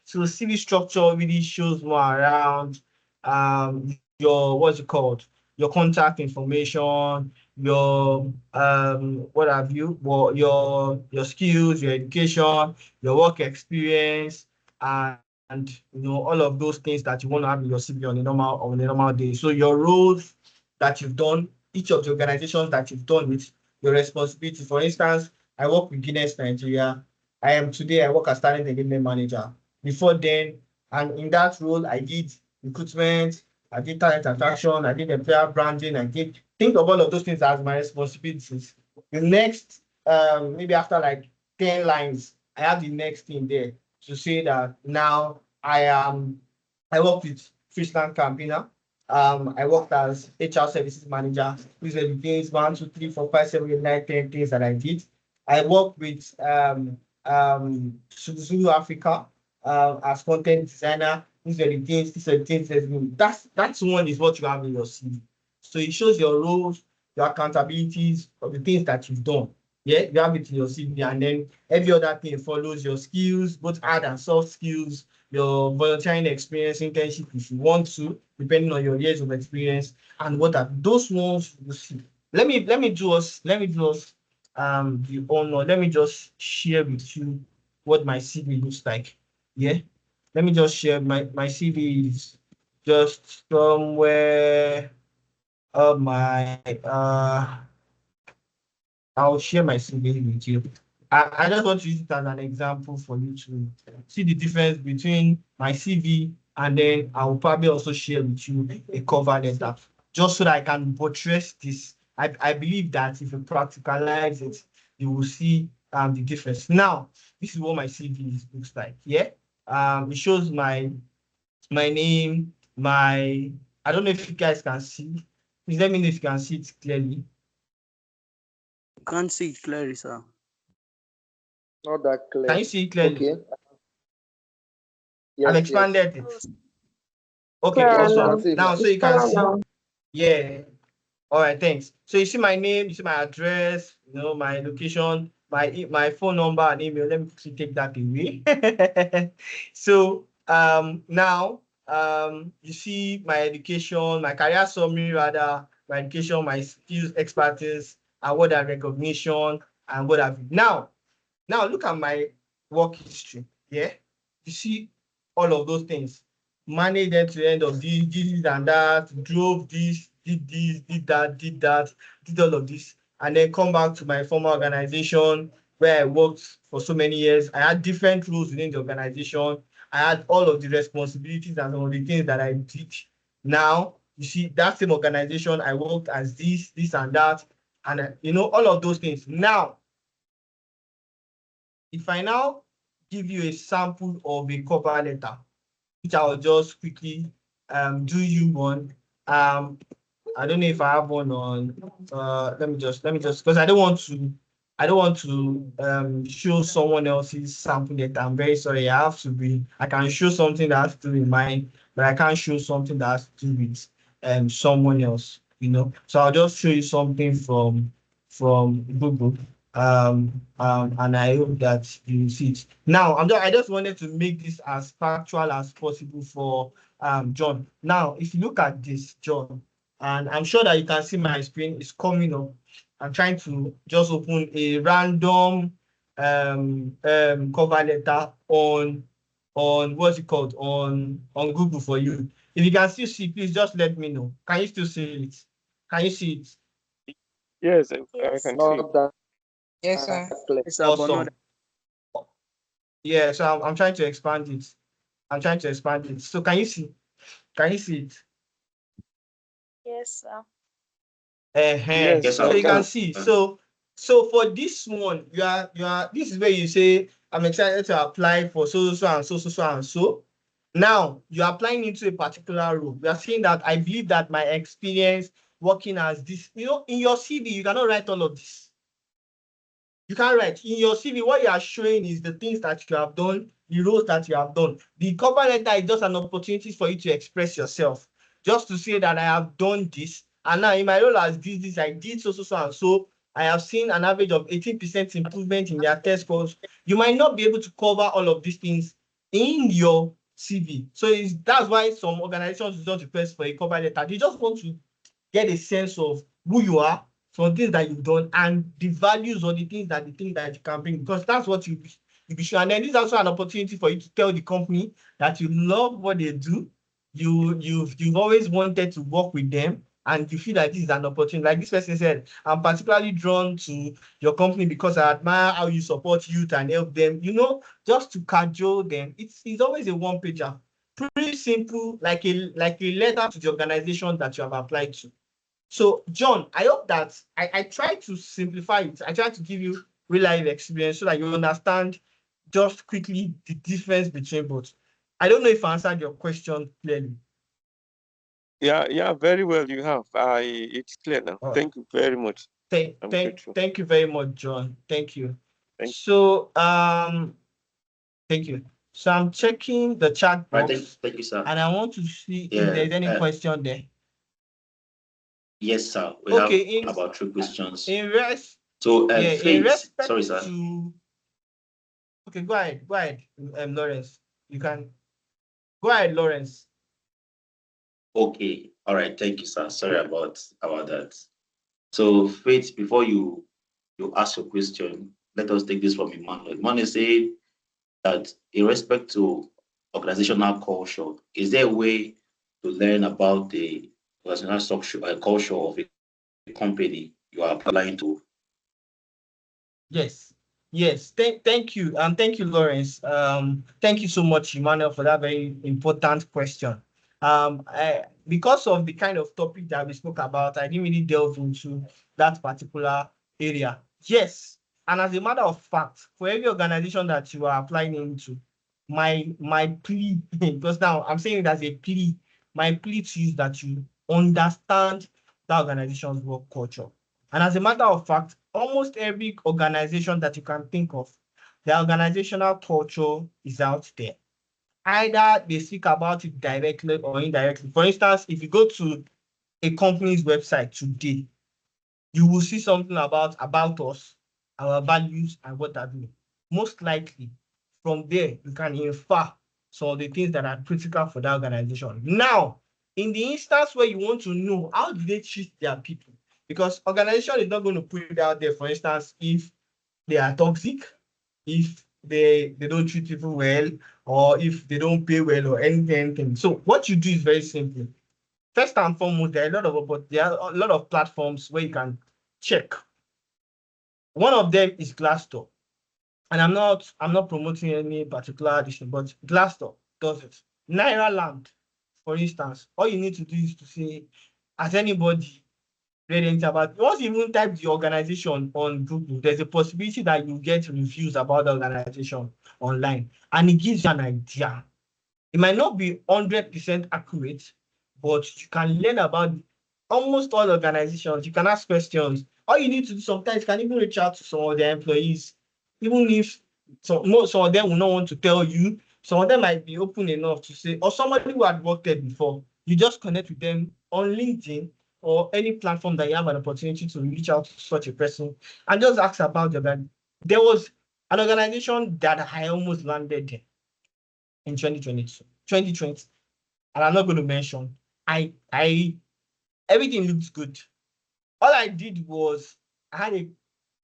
So the CV structure really shows more around your what's it called? Your contact information, your what have you, well, your skills, your education, your work experience, and all of those things that you want to have in your CV on a normal day. So your roles that you've done, each of the organizations that you've done with, your responsibility. For instance, I work with Guinness Nigeria. I work as talent engagement manager. Before then, and in that role, I did recruitment, I did talent attraction, I did employer branding, I did think of all of those things as my responsibilities. The next, maybe after like 10 lines, I have the next thing there to say that now I work with Friesland Campaigner. I worked as HR services manager. These are the things 1, 2, 3, 4, 5, 7, 8, 9, 10 things that I did. I work with Zulu Africa as content designer. These are the things that's good. That's one is what you have in your CV. So it shows your roles, your accountabilities of the things that you've done. Yeah, you have it in your CV, and then every other thing follows your skills, both hard and soft skills, your volunteering experience, internship if you want to, depending on your years of experience, and what are those ones you see. Let me do us the honor. Let me just share with you what my CV looks like. Yeah. Let me just share my CV is just somewhere my I'll share my CV with you. I just want to use it as an example for you to see the difference between my CV, and then I will probably also share with you a cover letter just so that I can buttress this. I believe that if you practicalize it, you will see the difference. Now, this is what my CV looks like. Yeah. It shows my name, my I don't know if you guys can see. Please let me know if you can see it clearly. Can't see it clearly, sir. Not that Can clear. you see it clearly? Okay. I've Yes, yes. expanded it. Okay, Yes, we Clear can awesome. now. see it Now, now. so It's you can clear see, now. yeah. All right, thanks. So you see my name, you see my address, my location, my phone number and email. Let me quickly take that away. So now you see my education, my career summary rather, my education, my skills, expertise, award and recognition, and what have you. Now look at my work history. Yeah, you see all of those things. Managed end to end of this and that, drove this, did that, did all of this, and then come back to my former organization where I worked for so many years. I had different roles within the organization. I had all of the responsibilities and some of the things that I did. Now, you see, that same organization, I worked as this and that, and all of those things. Now, if I now give you a sample of a cover letter, which I'll just quickly do you one. I don't know if I have one on let me just because I don't want to show someone else's sample letter. I'm very sorry. I can show something that has to do with mine, but I can't show something that has to do with someone else. So I'll just show you something from Google. And I hope that you see it. Now, I just wanted to make this as factual as possible for John. Now, if you look at this, John, and I'm sure that you can see my screen is coming up. I'm trying to just open a random cover letter on what's it called on Google for you. If you can still see, please just let me know. Can you still see it? Can you see it? Yes, I Yes. can see. Not that Yes, sir. clear. Yes, sir, but not Awesome. Yeah, so I'm trying to expand it. I'm trying to expand it. So can you see? Can you see it? Yes, sir. Uh-huh. Yes, Yes, I So I you can. can can. see. So for this one, this is where you say, I'm excited to apply for so and so and so. Now you're applying into a particular role. We are saying that I believe that my experience working as this, in your CV, you cannot write all of this. You can't write in your CV. What you are showing is the things that you have done, the roles that you have done. The cover letter is just an opportunity for you to express yourself, just to say that I have done this, and now in my role as this I did so and so. I have seen an average of 18% improvement in their test scores. You might not be able to cover all of these things in your CV. So that's why some organizations don't request for a cover letter. They just want to get a sense of who you are, some things that you've done, and the values or the things that you can bring, because that's what you be sure. And then this is also an opportunity for you to tell the company that you love what they do. You've always wanted to work with them, and you feel like this is an opportunity. Like this person said, I'm particularly drawn to your company because I admire how you support youth and help them, just to cajole them. It's always a one pager. Pretty simple, like a letter to the organization that you have applied to. So, John, I hope that I try to simplify it. I try to give you real life experience so that you understand just quickly the difference between both. I don't know if I answered your question clearly. Yeah, very well. You have. It's clear now. Thank you very much. I'm grateful. Thank you very much, John. Thank you. Thank So, thank you. So I'm checking the chat box. Right, thank you, sir. And I want to see if there's any question there. Yes, sir. We have about 3 questions. In respect sorry, sir. Okay, go ahead, Lawrence. You can go ahead, Lawrence. Okay, all right. Thank you, sir. Sorry about that. So, Faith, before you ask your question, let us take this from Emmanuel. Emmanuel say that in respect to organizational culture, is there a way to learn about the organizational culture of a company you are applying to? Yes. Thank you. Thank you, Lawrence. Thank you so much, Emmanuel, for that very important question. Because of the kind of topic that we spoke about, I didn't really delve into that particular area. Yes. And as a matter of fact, for every organization that you are applying into, my plea, because now I'm saying it as a plea, my plea to you is that you understand that organization's work culture. And as a matter of fact, almost every organization that you can think of, the organizational culture is out there. Either they speak about it directly or indirectly. For instance, if you go to a company's website today, you will see something about us, our values, and what have you. Most likely, from there, you can infer some of the things that are critical for that organization. Now, in the instance where you want to know how do they treat their people, because organization is not going to put it out there, for instance, if they are toxic, if they don't treat people well, or if they don't pay well, or anything. So what you do is very simple. First and foremost, there are a lot of platforms where you can check. One of them is Glassdoor. And I'm not promoting any particular edition, but Glassdoor does it. Nairaland, for instance, all you need to do is to say, has anybody read anything about, once you even type the organization on Google, there's a possibility that you get reviews about the organization online, and it gives you an idea. It might not be 100% accurate, but you can learn about almost all organizations. You can ask questions. All you need to do sometimes, you can even reach out to some of their employees, even if some of them will not want to tell you. Some of them might be open enough to say, or somebody who had worked there before, you just connect with them on LinkedIn or any platform that you have an opportunity to reach out to such a person and just ask about them. There was an organization that I almost landed in 2020, and I'm not going to mention. Everything looks good. All I did was I had a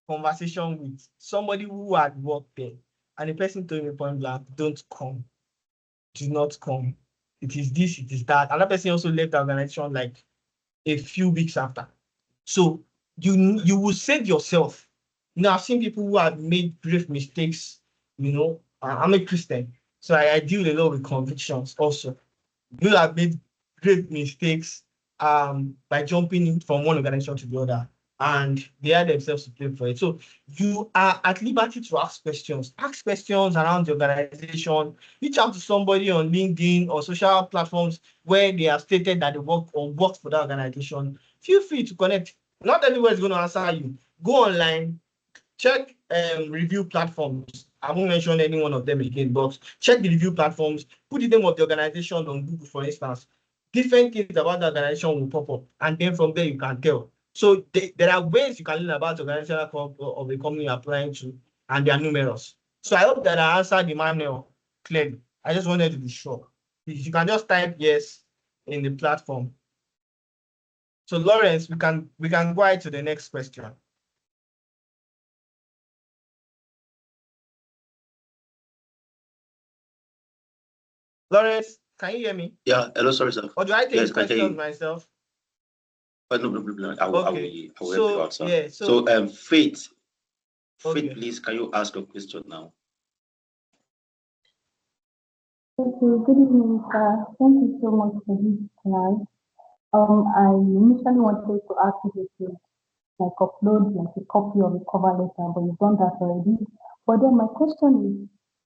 conversation with somebody who had worked there, and the person told me point blank, don't come, do not come. It is this, it is that. Another person also left the organization like a few weeks after. So you will save yourself. I've seen people who have made grave mistakes. I'm a Christian, so I deal a lot with convictions also. You have made great mistakes by jumping in from one organization to the other, and they are themselves to blame for it. So you are at liberty to ask questions. Ask questions around the organization. Reach out to somebody on LinkedIn or social platforms where they have stated that they work for that organization. Feel free to connect. Not everyone is going to answer you. Go online, check review platforms. I won't mention any one of them again, but check the review platforms. Put the name of the organization on Google, for instance. Different things about the organization will pop up, and then from there you can tell. So there are ways you can learn about the organization of the company you're applying to, and they are numerous. So I hope that I answered Emmanuel clearly. I just wanted to be sure. You can just type yes in the platform. So Lawrence, we can go ahead to the next question. Lawrence, can you hear me? Yeah, hello, sorry, sir. Or do I take Yes, I can hear questions you. myself? No. Okay. I will help you So out, sir. yeah, So, Faith, okay. please, can you ask a question now? Okay, good evening, sir. Thank you so much for this class. I initially wanted to ask if you could like upload like a copy of the cover letter, but you've done that already. But then my question is,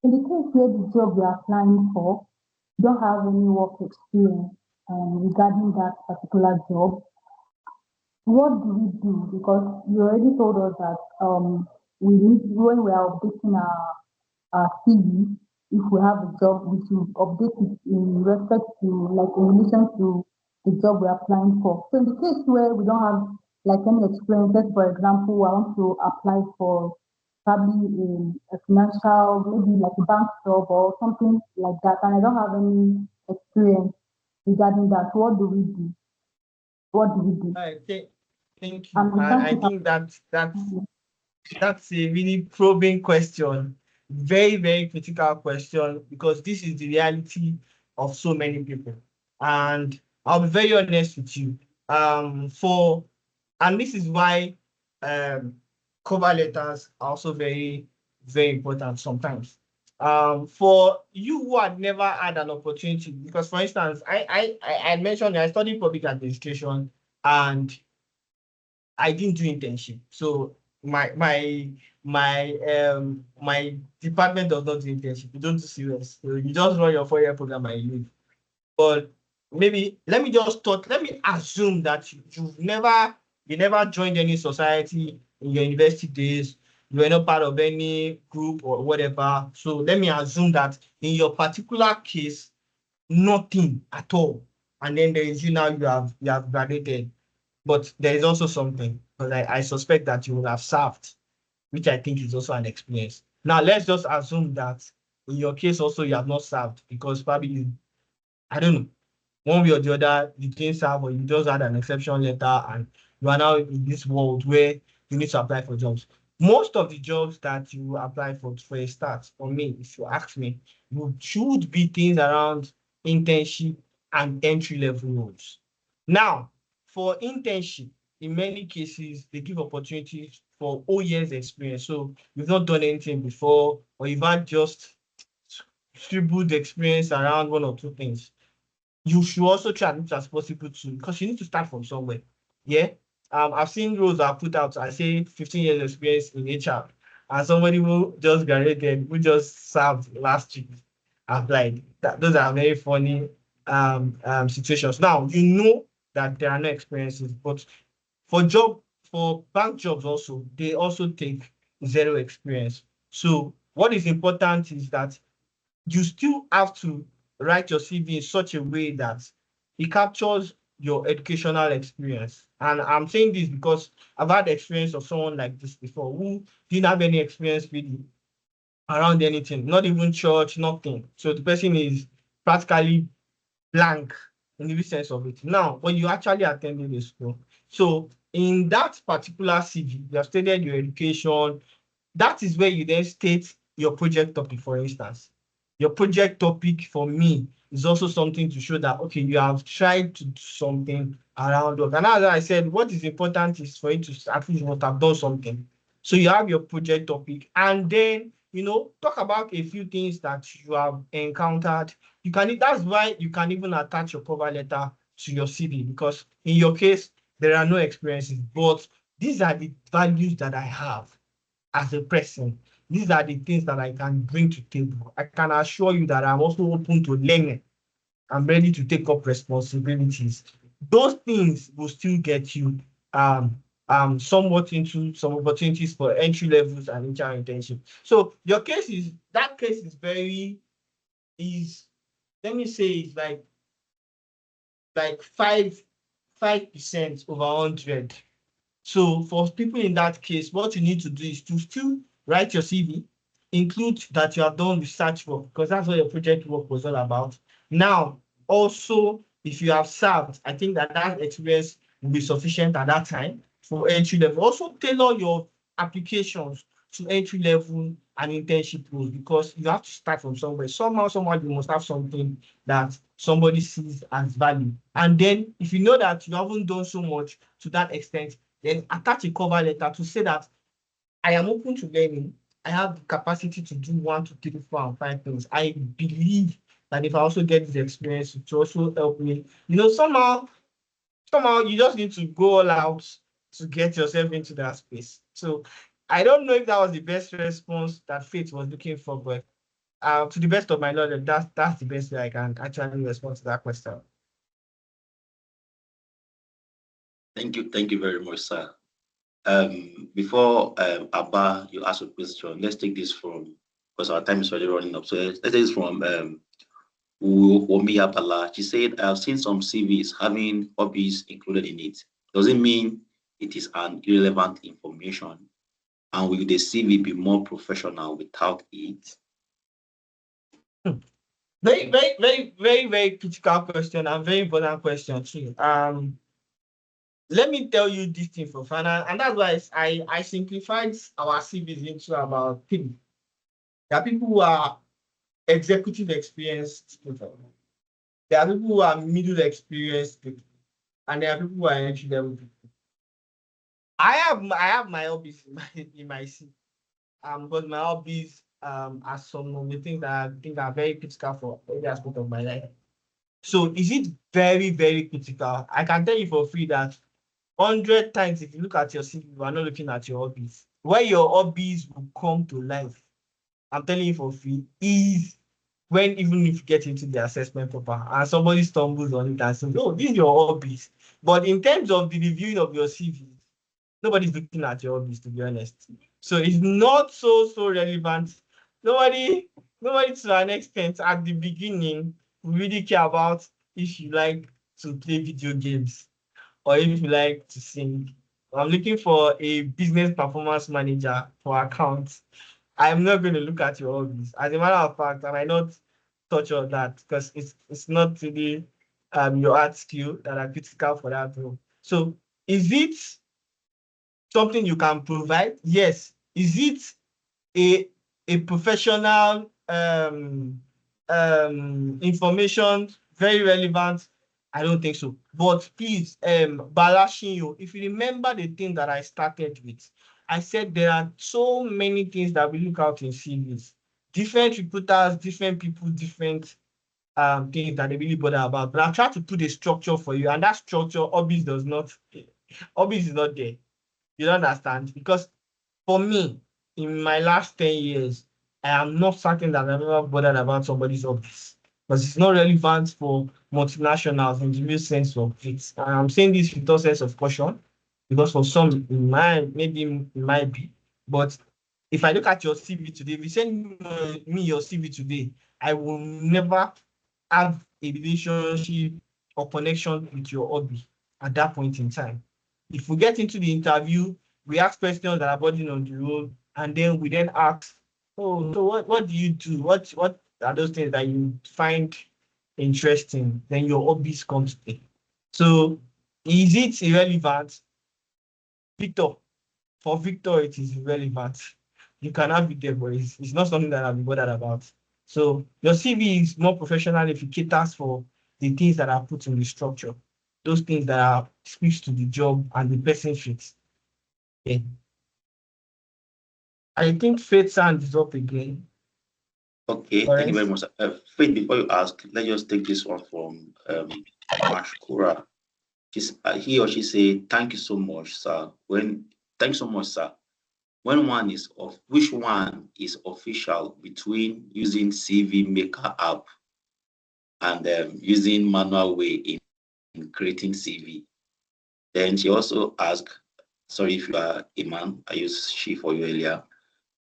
in the case where the job you're applying for don't have any work experience regarding that particular job, what do we do? Because you already told us that we need when we are updating our CV, if we have a job, we should update it in respect to like in relation to the job we're applying for. So in the case where we don't have like any experiences, for example, I want to apply for probably a financial, maybe like a bank job or something like that, and I don't have any experience regarding that. What do we do? What do we do? All right, thank you. And the And I chances think that's a really probing question. Very, very critical question because this is the reality of so many people. And I'll be very honest with you. And this is why um, cover letters are also very, very important sometimes. For you who had never had an opportunity, because for instance, I mentioned I studied public administration and I didn't do internship. So my department does not do internship. You don't do serious. So you just run your 4-year program and you leave. But maybe let me assume that you never joined any society in your university days. You were not part of any group or whatever. So let me assume that in your particular case, nothing at all. And then there is you now you have graduated. But there is also something, because I suspect that you will have served, which I think is also an experience. Now, let's just assume that in your case also you have not served because probably I don't know, one way or the other, you didn't serve or you just had an exception letter and you are now in this world where you need to apply for jobs. Most of the jobs that you apply for a start, for me, if you ask me, should be things around internship and entry level roles. Now, for internship, in many cases, they give opportunities for all years experience. So you've not done anything before, or you've had just scribbled experience around one or two things. You should also try as much as possible to, because you need to start from somewhere. Yeah. I've seen roles that are put out, I say 15 years experience in HR, and somebody who just graduated, who just served last week, applied. Those are very funny situations. Now, you know that there are no experiences, but for bank jobs also, they also take zero experience. So what is important is that you still have to write your CV in such a way that it captures your educational experience. And I'm saying this because I've had experience of someone like this before who didn't have any experience really around anything, not even church, nothing. So the person is practically blank in the sense of it. Now, when you actually attended the school, so in that particular CV, you have stated your education, that is where you then state your project topic, for instance. Your project topic for me is also something to show that, okay, you have tried to do something around work. And as I said, what is important is for you to at least not have done something. So you have your project topic and then, talk about a few things that you have encountered. That's why you can even attach your cover letter to your CV because in your case, there are no experiences, but these are the values that I have as a person. These are the things that I can bring to table. I can assure you that I'm also open to learning. I'm ready to take up responsibilities. Those things will still get you somewhat into some opportunities for entry levels and HR internship. So your case is very is let me say it's like 5% over 100. So for people in that case, what you need to do is to still write your CV, include that you have done research work, because that's what your project work was all about. Now, also, if you have served, I think that experience will be sufficient at that time for entry level. Also tailor your applications to entry level and internship roles, because you have to start from somewhere. Somehow you must have something that somebody sees as value. And then if you know that you haven't done so much to that extent, then attach a cover letter to say that I am open to learning. I have the capacity to do 1, 2, 3, 4, and 5 things. I believe that if I also get this experience, it will also help me. Somehow you just need to go all out to get yourself into that space. So I don't know if that was the best response that Faith was looking for, but to the best of my knowledge, that's the best way I can actually respond to that question. Thank you very much, sir. Before Abba, you ask a question, let's take this from, because our time is already running up. So let's take this from Womiya Bala. She said, I've seen some CVs having hobbies included in it. Does it mean it is an irrelevant information? And will the CV be more professional without it? Very, very, very, very, very critical question and very important question too. Let me tell you this thing for fun, and that's why I simplified our CVs into about 3. There are people who are executive experienced people. There are people who are middle experienced people, and there are people who are entry level people. I have my hobbies in my CV. But my hobbies are some of the things that I think are very critical for every aspect of my life. So is it very, very critical? I can tell you for free that 100 times if you look at your CV, you are not looking at your hobbies. Where your hobbies will come to life, I'm telling you for free, is when even if you get into the assessment paper and somebody stumbles on it and says, oh, these are your hobbies. But in terms of the reviewing of your CV, nobody's looking at your hobbies, to be honest. So it's not so relevant. Nobody to an extent at the beginning really care about if you like to play video games or if you like to sing. I'm looking for a business performance manager for accounts. I'm not going to look at your hobbies. As a matter of fact, I might not touch on that because it's not really your art skill that are critical for that role. So is it something you can provide? Yes. Is it a professional information, very relevant? I don't think so. But please, Balashinyo, if you remember the thing that I started with, I said there are so many things that we look out in CVs. Different recruiters, different people, different things that they really bother about. But I'm trying to put a structure for you, and that structure, hobbies is not there. You don't understand? Because for me, in my last 10 years, I am not certain that I've ever bothered about somebody's hobbies. Because it's not relevant for multinationals in the real sense of it. And I'm saying this with all sense of caution, because for some, maybe it might be. But if I look at your CV today, if you send me your CV today, I will never have a relationship or connection with your hobby at that point in time. If we get into the interview, we ask questions that are burden on the role, and then we then ask, oh, so what do you do? What are those things that you find interesting? Then your hobbies come to play. So is it irrelevant? Victor, for Victor, it is irrelevant. You can have it there, but it's not something that I'll be bothered about. So your CV is more professional if it caters for the things that are put in the structure, those things that are speaks to the job and the person fits. Yeah. I think Faith's hand is up again. Okay, thank you very much. Faith, before you ask, let's just take this one from Mashkura. He or she say, thank you so much, sir. Thank you so much, sir. Which one is official between using CV Maker app and using manual way in creating CV? Then she also asked, sorry if you are a man, I used she for you earlier.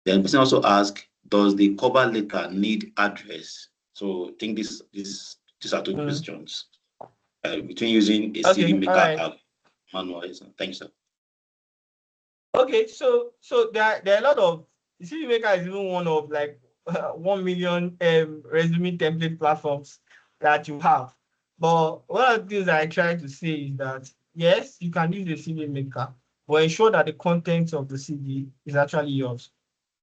Then the person also asked, does the cover letter need address? So I think these are 2 questions between using a CV Maker app manual. Thanks, sir. Okay, so there are a lot of CV Maker is even one of like 1 million resume template platforms that you have. But one of the things I try to say is that yes, you can use the CV maker, but ensure that the content of the CV is actually yours.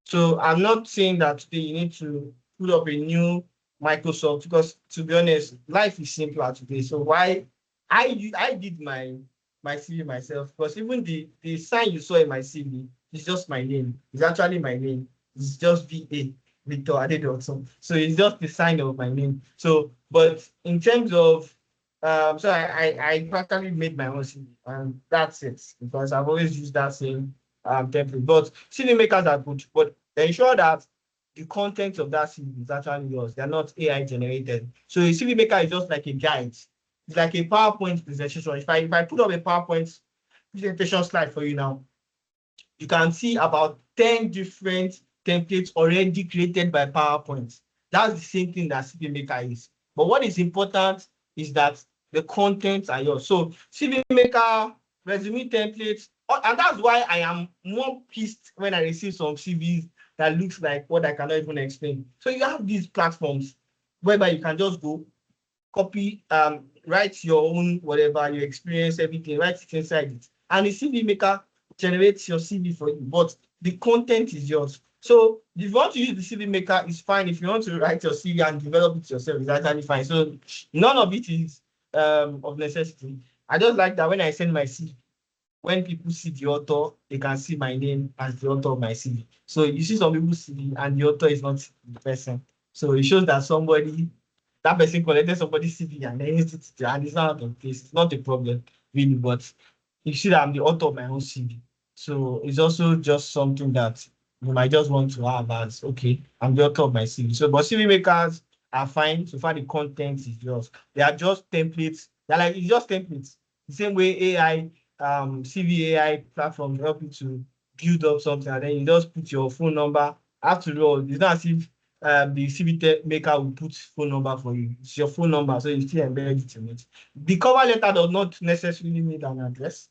So I'm not saying that today you need to put up a new Microsoft, because to be honest, life is simpler today. So why I did my CV myself, because even the sign you saw in my CV is just my name. It's actually my name. It's just VA Victor Adedotun. So it's just the sign of my name. So, but in terms of so I practically made my own CV, and that's it, because I've always used that same template. But CV makers are good, but ensure that the content of that CV is actually yours. They're not AI generated. So a CV maker is just like a guide. It's like a PowerPoint presentation. If I put up a PowerPoint presentation slide for you now, you can see about 10 different templates already created by PowerPoint. That's the same thing that CV Maker is. But what is important is that the contents are yours. So CV Maker, resume templates, and that's why I am more pissed when I receive some CVs that looks like what I cannot even explain. So you have these platforms whereby you can just go, copy, write your own whatever, your experience, everything, write it inside it. And the CV maker generates your CV for you, but the content is yours. So if you want to use the CV maker, it's fine. If you want to write your CV and develop it yourself, it's actually fine. So none of it is of necessity. I just like that when I send my CV, when people see the author, they can see my name as the author of my CV. So you see some people see and the author is not the person. So it shows that that person collected somebody's CV and then used it and it's not out of place. It's not a problem, really, but you see that I'm the author of my own CV. So it's also just something that you might just want to have as, okay, I'm the author of my CV. So, but CV makers are fine. So far, the content is yours. They are just templates. They're like, it's just templates. The same way AI, CV AI platforms help you to build up something, and then you just put your phone number. After all, it's not as if the CV maker will put phone number for you. It's your phone number, so you still embed it in it. The cover letter does not necessarily need an address.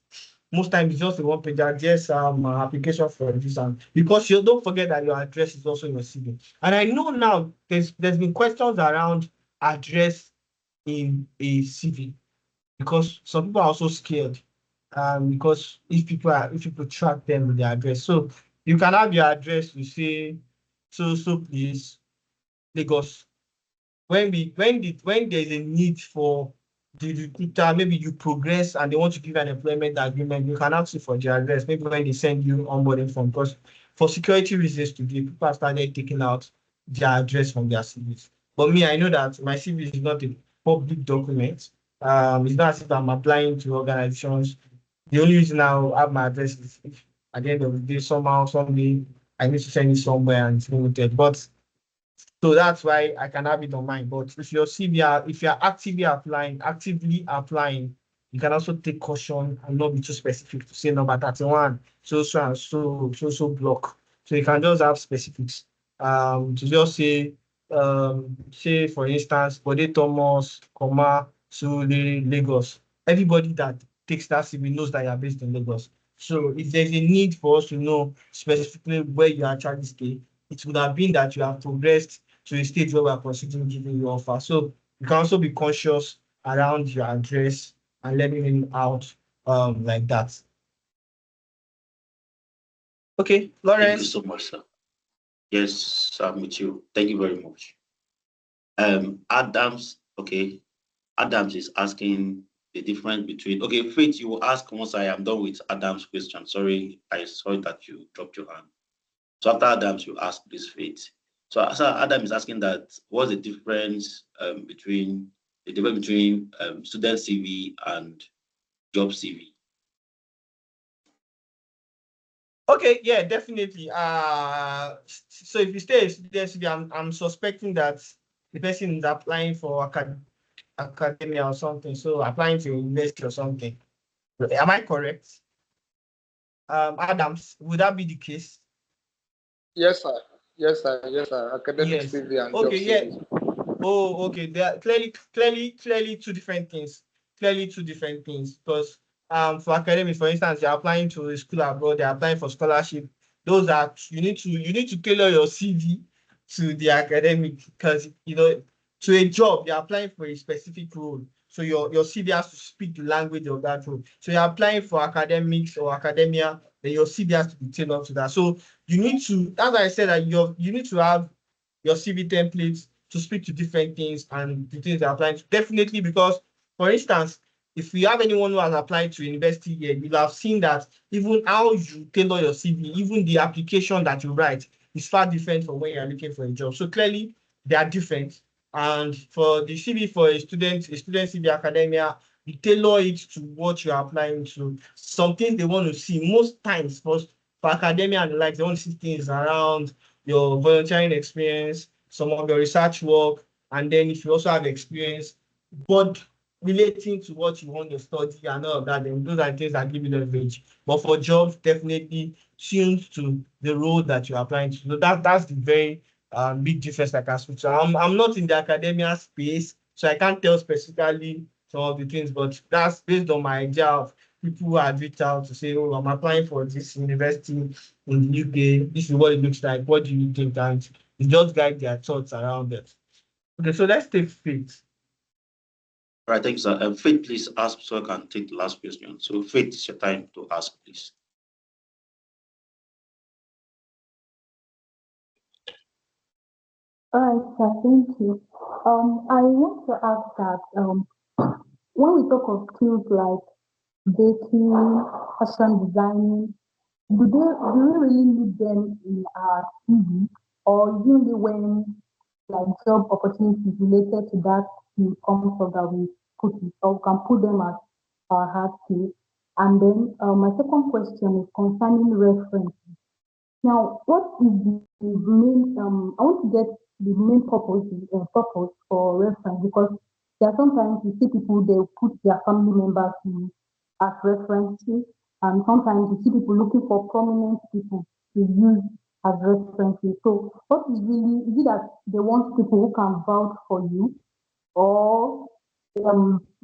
Most times it's just a one page address, application for this, and because you don't forget that your address is also in your CV. And I know now there's been questions around address in a CV, because some people are also scared. Because if people track them with their address, so you can have your address to say so please Lagos. When there's a need for the recruiter, maybe you progress and they want to give you an employment agreement, you can ask it for the address. Maybe when they send you onboarding form, because for security reasons today, people have started taking out their address from their CVs. But me, I know that my CV is not a public document. It's not as if I'm applying to organizations. The only reason I'll have my address is if at the end of the day, somehow, someday, I need to send it somewhere and it's limited. But so that's why I can have it on mine. But if your CV, if you're actively applying, you can also take caution and not be too specific to say number 31, so and so block. So you can just have specifics. To just say for instance, Bode Thomas, comma, Sule, Lagos. Everybody that takes that CV knows that you're based in Lagos. So if there's a need for us to know specifically where you actually stay, it would have been that you have progressed to a stage where we are considering giving you offer. So you can also be conscious around your address and letting him out like that. Okay, Thank you Lawrence. so much, sir. Yes, I'm with you. Thank you very much. Adams, okay. Adams is asking the difference between, okay, Faith, you will ask once I am done with Adam's question. Sorry, I saw that you dropped your hand. So after Adams, you ask this Faith. So Adam is asking that what's the difference between student CV and job CV? Okay, yeah, definitely. So if you stay a student CV, I'm suspecting that the person is applying for academia or something, so applying to university or something. Am I correct? Adams, would that be the case? Yes, sir. Yes, sir. Yes, sir. Academic Yes. CV and job Okay, yeah. CV. Oh, okay. They are clearly two different things. Clearly two different things. Because for academics, for instance, you're applying to a school abroad, they're applying for scholarship. Those are you need to tailor your CV to the academic, because to a job, you're applying for a specific role. So your CV has to speak the language of that role. So you're applying for academics or academia, then your CV has to be tailored to that. So you need to, as I said, that you need to have your CV templates to speak to different things and the things they're applying to. Definitely, because for instance, if you have anyone who has applied to university here, you'll have seen that even how you tailor your CV, even the application that you write is far different from when you're looking for a job. So clearly they are different. And for the CV for a student CV academia, you tailor it to what you're applying to. Some things they want to see most times for academia and the like, they want to see things around your volunteering experience, some of your research work, and then if you also have experience, but relating to what you want to study and all of that, then those are things that give you leverage. But for jobs, definitely tuned to the role that you're applying to. So that's the very big difference I can speak to. I'm not in the academia space, so I can't tell specifically some of the things, but that's based on my idea of people who have reached out to say, oh, I'm applying for this university in the UK. This is what it looks like. What do you think? And it just guide their thoughts around it. Okay, so let's take faith. All right, thanks, sir. Faith, please ask so I can take the last question. So, Faith, it's your time to ask, please. All right, sir, thank you. I want to ask that when we talk of skills like baking, fashion designing, do we really need them in our CV, or usually when like job opportunities related to that skill comes up that we put it, or we can put them as our hard skills? And then my second question is concerning reference. Now, what is the main, I want to get the main purpose for reference, because there are sometimes you see people, they put their family members as references, and sometimes you see people looking for prominent people to use as references. So what is it that they want people who can vouch for you, or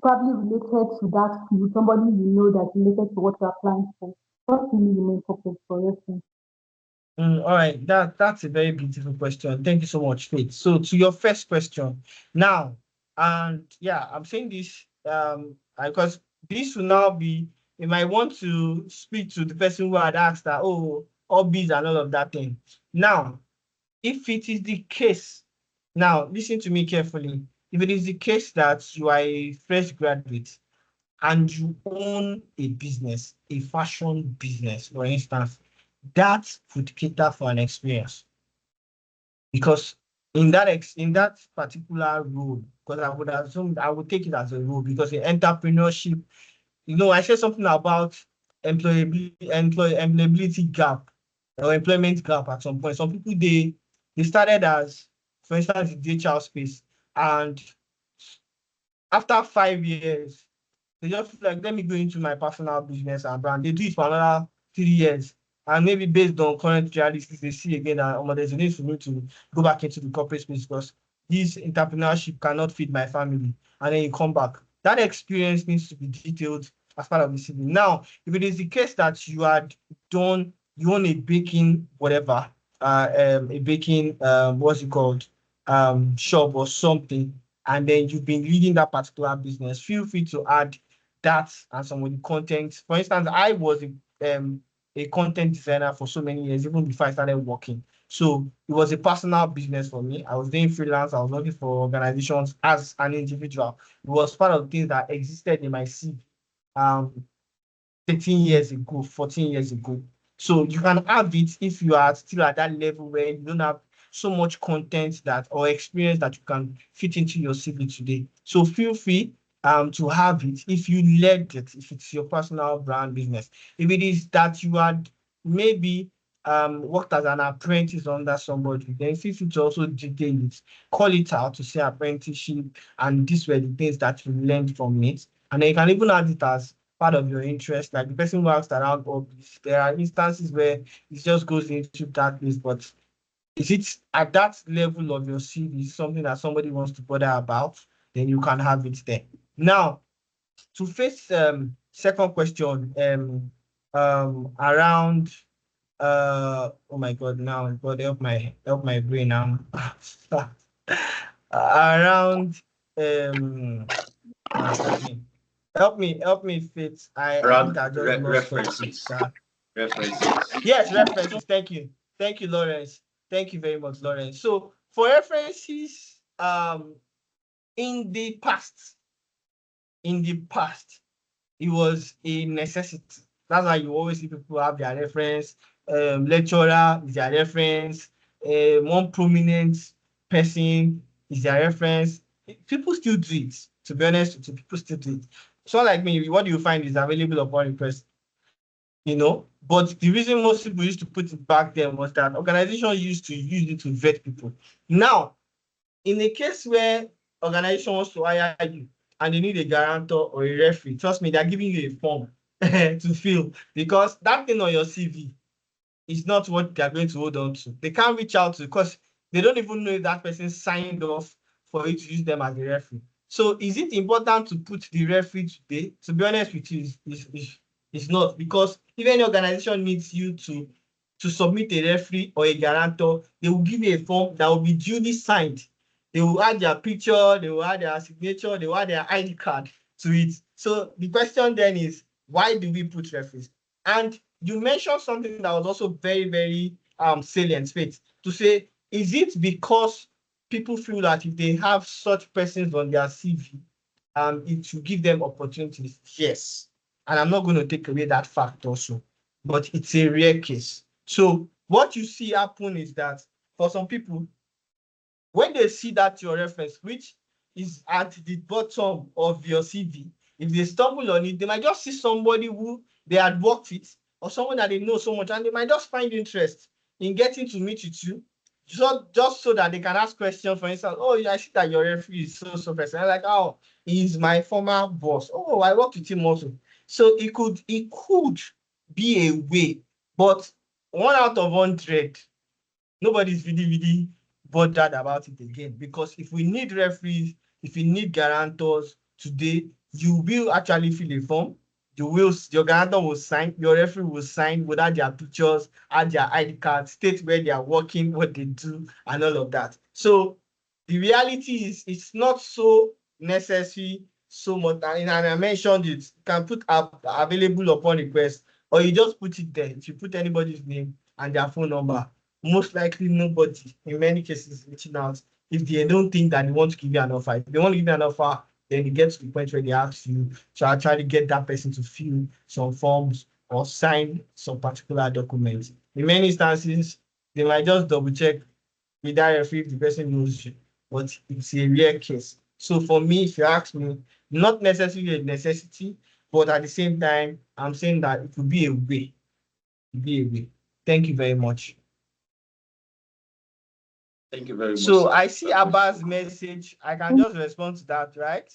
probably related to that field, somebody you know that's related to what you're applying for? What's really the main purpose for reference? All right, that's a very beautiful question. Thank you so much, Faith. So to your first question, now, and yeah, I'm saying this because this will now be, you might want to speak to the person who had asked that, oh, hobbies and all of that thing. Now, if it is the case, now listen to me carefully. If it is the case that you are a fresh graduate and you own a business, a fashion business, for instance, that would cater for an experience. Because in that particular role, because I would assume I would take it as a role, because in entrepreneurship, I said something about employability gap or employment gap at some point. Some people they started as, for instance, the HR space, and after 5 years, they just feel like, let me go into my personal business and brand. They do it for another 3 years. And maybe based on current realities, they see again that there's a need for me to go back into the corporate space because this entrepreneurship cannot feed my family. And then you come back. That experience needs to be detailed as part of the CV. Now, if it is the case that you had done, you own a baking, whatever, a baking, what's it called, shop or something, and then you've been leading that particular business, feel free to add that and some of the content. For instance, I was a content designer for so many years, even before I started working. So it was a personal business for me. I was doing freelance. I was working for organizations as an individual. It was part of things that existed in my CV. Um, 13 years ago, 14 years ago. So you can have it if you are still at that level where you don't have so much content that or experience that you can fit into your CV today. So feel free to have it if you led it, if it's your personal brand business. If it is that you had maybe worked as an apprentice under somebody, then feel free to also detail it, call it out to say apprenticeship, and these were the things that you learned from it. And then you can even add it as part of your interest, like the person who asked around hobbies. There are instances where it just goes into that list, but is it at that level of your CV something that somebody wants to bother about, then you can have it there. Now, to face second question around oh my god, now God help my brain now. Around Help me, Faith. I think I just lost touch with References. that. References. Yes, references. Thank you, Lawrence. Thank you very much, Lawrence. So for references, in the past, it was a necessity. That's why you always see people have their reference. Lecturer is their reference. One prominent person is their reference. People still do it. To be honest, people still do it. So like me, what you find is available upon request. But the reason most people used to put it back then was that organizations used to use it to vet people. Now, in a case where organization wants to hire you and they need a guarantor or a referee, trust me, they're giving you a form to fill, because that thing on your CV is not what they're going to hold on to. They can't reach out to, because they don't even know if that person signed off for you to use them as a referee. So is it important to put the referee today? To be honest with you, it's not, because if any organization needs you to submit a referee or a guarantor, they will give you a form that will be duly signed. They will add their picture, they will add their signature, they will add their ID card to it. So the question then is, why do we put referees? And you mentioned something that was also very, very salient, Faith, to say, is it because people feel that if they have such persons on their CV, it should give them opportunities? Yes. And I'm not going to take away that fact also, but it's a rare case. So what you see happen is that for some people, when they see that your reference, which is at the bottom of your CV, if they stumble on it, they might just see somebody who they had worked with, or someone that they know so much, and they might just find interest in getting to meet with you, just so that they can ask questions. For instance, oh, I see that your referee is so person. I'm like, oh, he's my former boss. Oh, I worked with him also. So it could be a way, but 1 out of 100, nobody's really bothered about it again. Because if we need referees, if we need guarantors today, you will actually fill a form. Your guarantor will sign, your referee will sign without their pictures, add their ID card, state where they are working, what they do, and all of that. So the reality is, it's not so necessary so much. And I mentioned it, you can put up available upon request, or you just put it there. If you put anybody's name and their phone number, most likely nobody in many cases reaching out if they don't think that they want to give you an offer. If they want to give you an offer, then it gets to the point where they ask you to actually get that person to fill some forms or sign some particular documents. In many instances, they might just double check with that referee if the person knows you, but it's a rare case. So for me, if you ask me, not necessarily a necessity, but at the same time, I'm saying that it will be a way. Thank you very much. Thank you very much, So sir. I see Abba's message. I can just respond to that, right?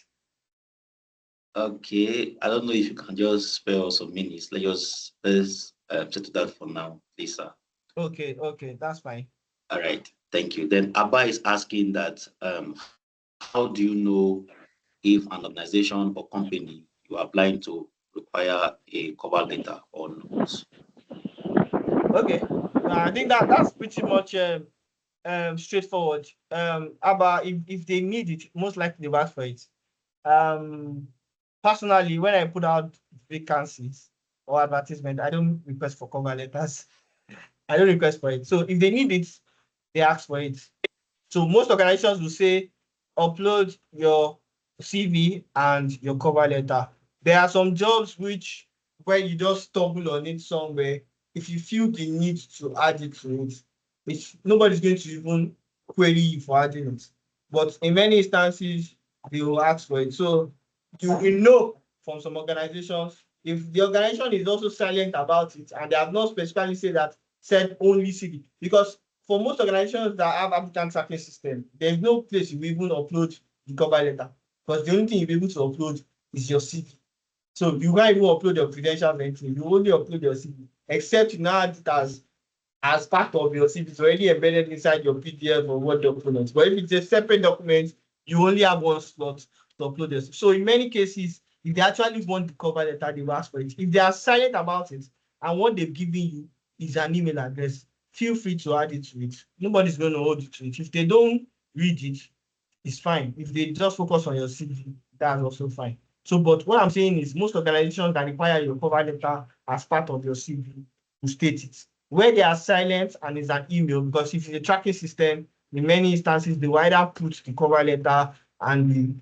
Okay, I don't know if you can just spare us some minutes. Let's settle that for now, please, sir. Okay, that's fine. All right, thank you. Then Abba is asking that how do you know if an organization or company you are applying to require a cover letter or not? Okay, I think that's pretty much straightforward. Abba, if they need it, most likely they will ask for it. Personally, when I put out vacancies or advertisement, I don't request for cover letters. I don't request for it. So if they need it, they ask for it. So most organizations will say, upload your CV and your cover letter. There are some jobs where you just stumble on it somewhere. If you feel the need to add it to it, nobody's going to even query you for adding it. But in many instances, they will ask for it. So you will know from some organizations, if the organization is also silent about it and they have not specifically said only CV, because for most organizations that have applicant tracking system, there's no place you even upload the cover letter, because the only thing you'll be able to upload is your CV. So you can't even upload your credentials or anything. You only upload your CV, except you now add it as part of your CV. It's already embedded inside your PDF or Word document. But if it's a separate document, you only have one slot to upload this. So in many cases, if they actually want the cover letter, they will ask for it. If they are silent about it and what they've given you is an email address, feel free to add it to it. Nobody's going to hold you to it. If they don't read it, it's fine. If they just focus on your CV, that's also fine. So, but what I'm saying is most organizations that require your cover letter as part of your CV will state it. Where they are silent and is an email, because if it's a tracking system, in many instances, they will either put the cover letter and the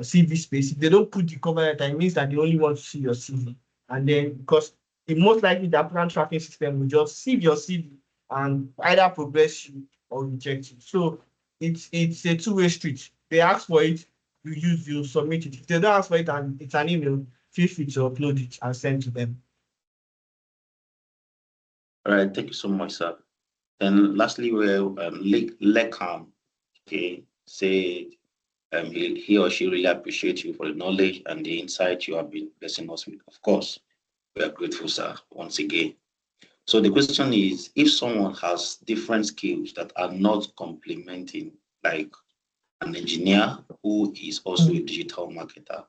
CV space. If they don't put the cover letter, it means that they only want to see your CV. And then, because the most likely the applicant tracking system will just see your CV and either progress you or reject you. So it's a two-way street. They ask for it, you submit it. If they don't ask for it and it's an email, feel free to upload it and send to them. All right, thank you so much, sir. And lastly, Lekam, okay, said he or she really appreciate you for the knowledge and the insight you have been blessing us with. Of course, we are grateful, sir, once again. So the question is, if someone has different skills that are not complementing, like an engineer who is also a digital marketer,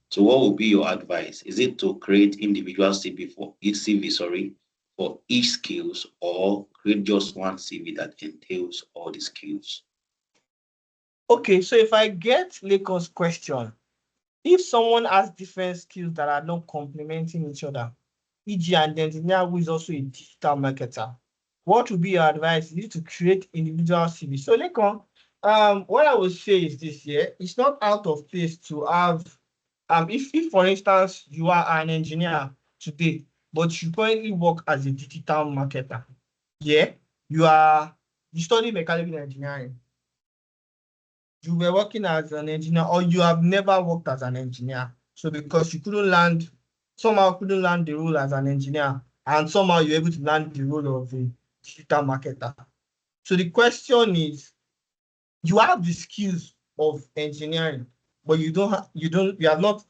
so what would be your advice? Is it to create individual CV for each CV, for each skills, or create just one CV that entails all the skills? Okay, so if I get Lakon's question, if someone has different skills that are not complementing each other, e.g., an engineer who is also a digital marketer, what would be your advice? Is it to create individual CV? So, Lekon, what I would say is this year, it's not out of place to have, if for instance, you are an engineer today, but you currently work as a digital marketer, yeah, you study mechanical engineering, you were working as an engineer, or you have never worked as an engineer. So because you somehow couldn't land the role as an engineer, and somehow you're able to land the role of a digital marketer. So the question is, you have the skills of engineering, but you have not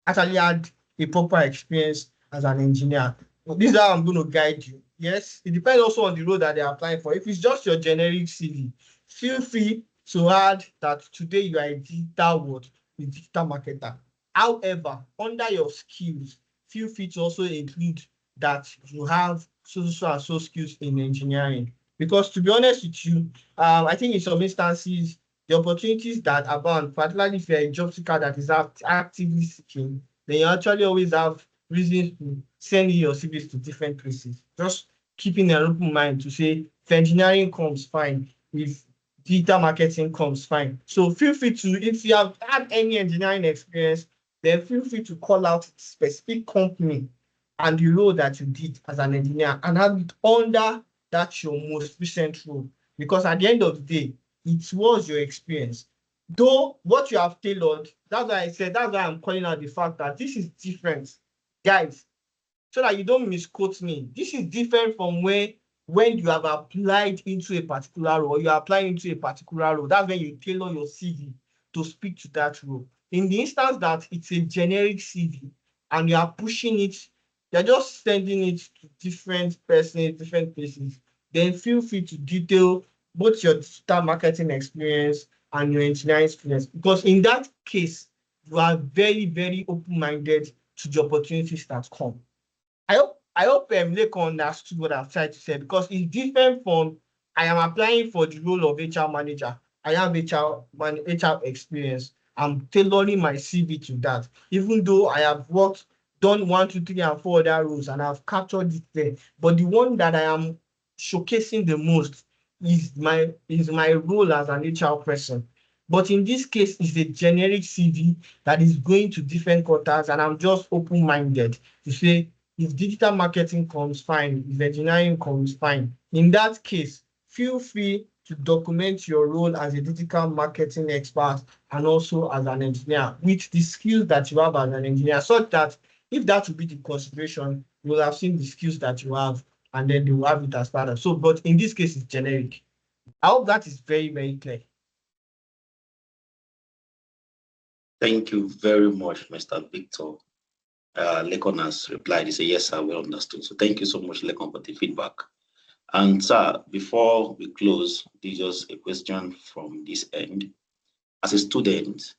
actually had a proper experience as an engineer. But this is how I'm going to guide you. Yes, it depends also on the role that they're applying for. If it's just your generic CV, feel free to add that today you are a digital marketer. However, under your skills, feel free to also include that you have so and so skills in engineering. Because to be honest with you, I think in some instances, the opportunities that abound, particularly if you're a job seeker that is actively seeking, then you actually always have reasons to send your CVs to different places. Just keeping an open mind to say, if engineering comes, fine. If digital marketing comes, fine. So feel free to, if you have had any engineering experience, then feel free to call out a specific company and the role that you did as an engineer and have it under that your most recent role. Because at the end of the day, it was your experience. Though what you have tailored, that's why I said, that's why I'm calling out the fact that this is different. Guys, so that you don't misquote me. This is different from when you have applied into a particular role, or you are applying into a particular role. That's when you tailor your CV to speak to that role. In the instance that it's a generic CV and you are pushing it, you're just sending it to different persons, different places, then feel free to detail both your digital marketing experience and your engineering experience. Because in that case, you are very, very open-minded to the opportunities that come. I hope Lekon understood what I've tried to say, because it's different from I am applying for the role of HR manager. I have HR experience. I'm tailoring my CV to that, even though I have done 1, 2, 3, and 4 other roles and I've captured it there. But the one that I am showcasing the most is my role as an HR person. But in this case, it's a generic CV that is going to different quarters, and I'm just open-minded to say, if digital marketing comes, fine. If engineering comes, fine. In that case, feel free to document your role as a digital marketing expert and also as an engineer with the skills that you have as an engineer, so that if that will be the consideration, you will have seen the skills that you have and then they will have it as part of. So, but in this case, it's generic. I hope that is very, very clear. Thank you very much, Mr. Victor. Lekon has replied. He said, yes, sir, we understood. So thank you so much, Lekon, for the feedback. And sir, before we close, this is just a question from this end. As a student,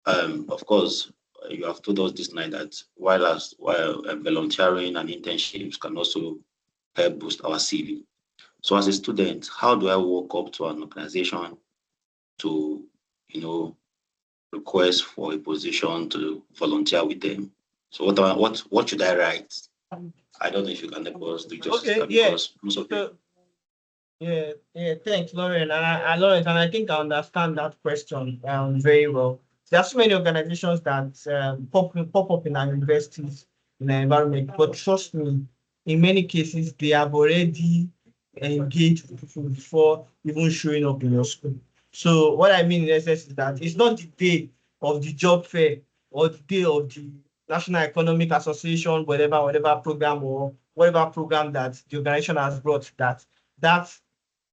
of course, you have told us this night that while volunteering and internships can also help boost our CV. So as a student, how do I walk up to an organization to, request for a position to volunteer with them. So what should I write? I don't know if you can help us do justice Okay, that yeah. because most of it. So yeah, thanks, Lauren. Lawrence, and I think I understand that question very well. There are so many organizations that pop up in our universities in our environment, but trust me, in many cases they have already engaged with people before even showing up in your school. So what I mean in essence is that it's not the day of the job fair or the day of the National Economic Association, whatever program or whatever program that the organization has brought that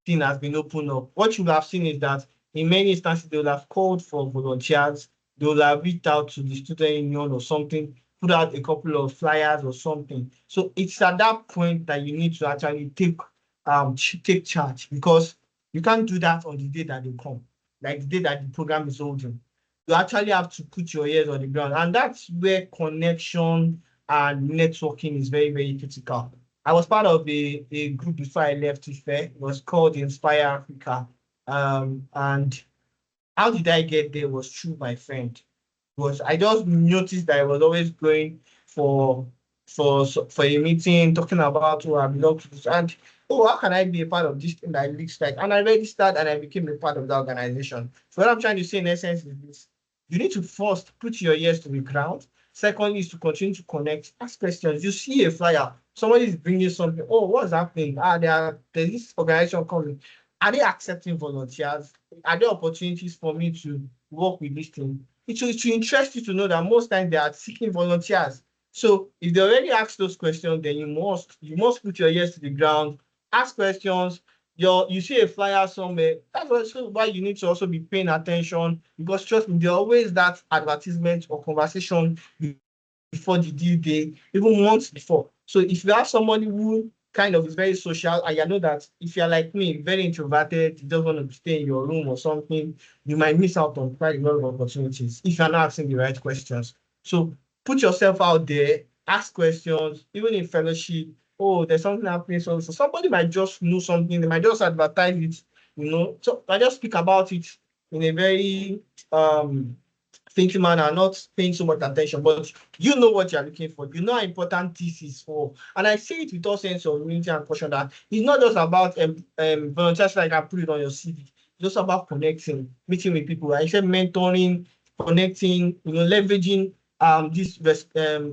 thing has been opened up. What you have seen is that in many instances, they will have called for volunteers, they will have reached out to the student union or something, put out a couple of flyers or something. So it's at that point that you need to actually take charge, because you can't do that on the day that they come, like the day that the program is holding. You actually have to put your ears on the ground, and that's where connection and networking is very, very critical. I was part of a group before I left Ife. It was called Inspire Africa. And how did I get there was through my friend. Was I just noticed that I was always going for for a meeting, talking about who I belong to, and oh, how can I be a part of this thing that it looks like? And I registered and I became a part of the organization. So what I'm trying to say in essence is this: you need to first put your ears to the ground. Secondly, is to continue to connect, ask questions. You see a flyer, somebody is bringing something. Oh, what's happening? There's this organization coming. Are they accepting volunteers? Are there opportunities for me to work with this thing? It will interest you to know that most times they are seeking volunteers. So if they already ask those questions, then you must put your ears to the ground, ask questions. You see a flyer somewhere. That's also why you need to also be paying attention, because trust me, there's always that advertisement or conversation before the due day, even months before. So if you have somebody who kind of is very social, and you know that if you're like me, very introverted, you just want to stay in your room or something, you might miss out on quite a lot of opportunities if you're not asking the right questions. So put yourself out there, ask questions, even in fellowship. Oh, there's something happening. So somebody might just know something, they might just advertise it. So I just speak about it in a very thinking man are not paying so much attention, but you know what you're looking for. You know how important this is for. And I say it with all sense of humility and caution that it's not just about volunteers like I put it on your CV. It's also about connecting, meeting with people. I said mentoring, connecting, leveraging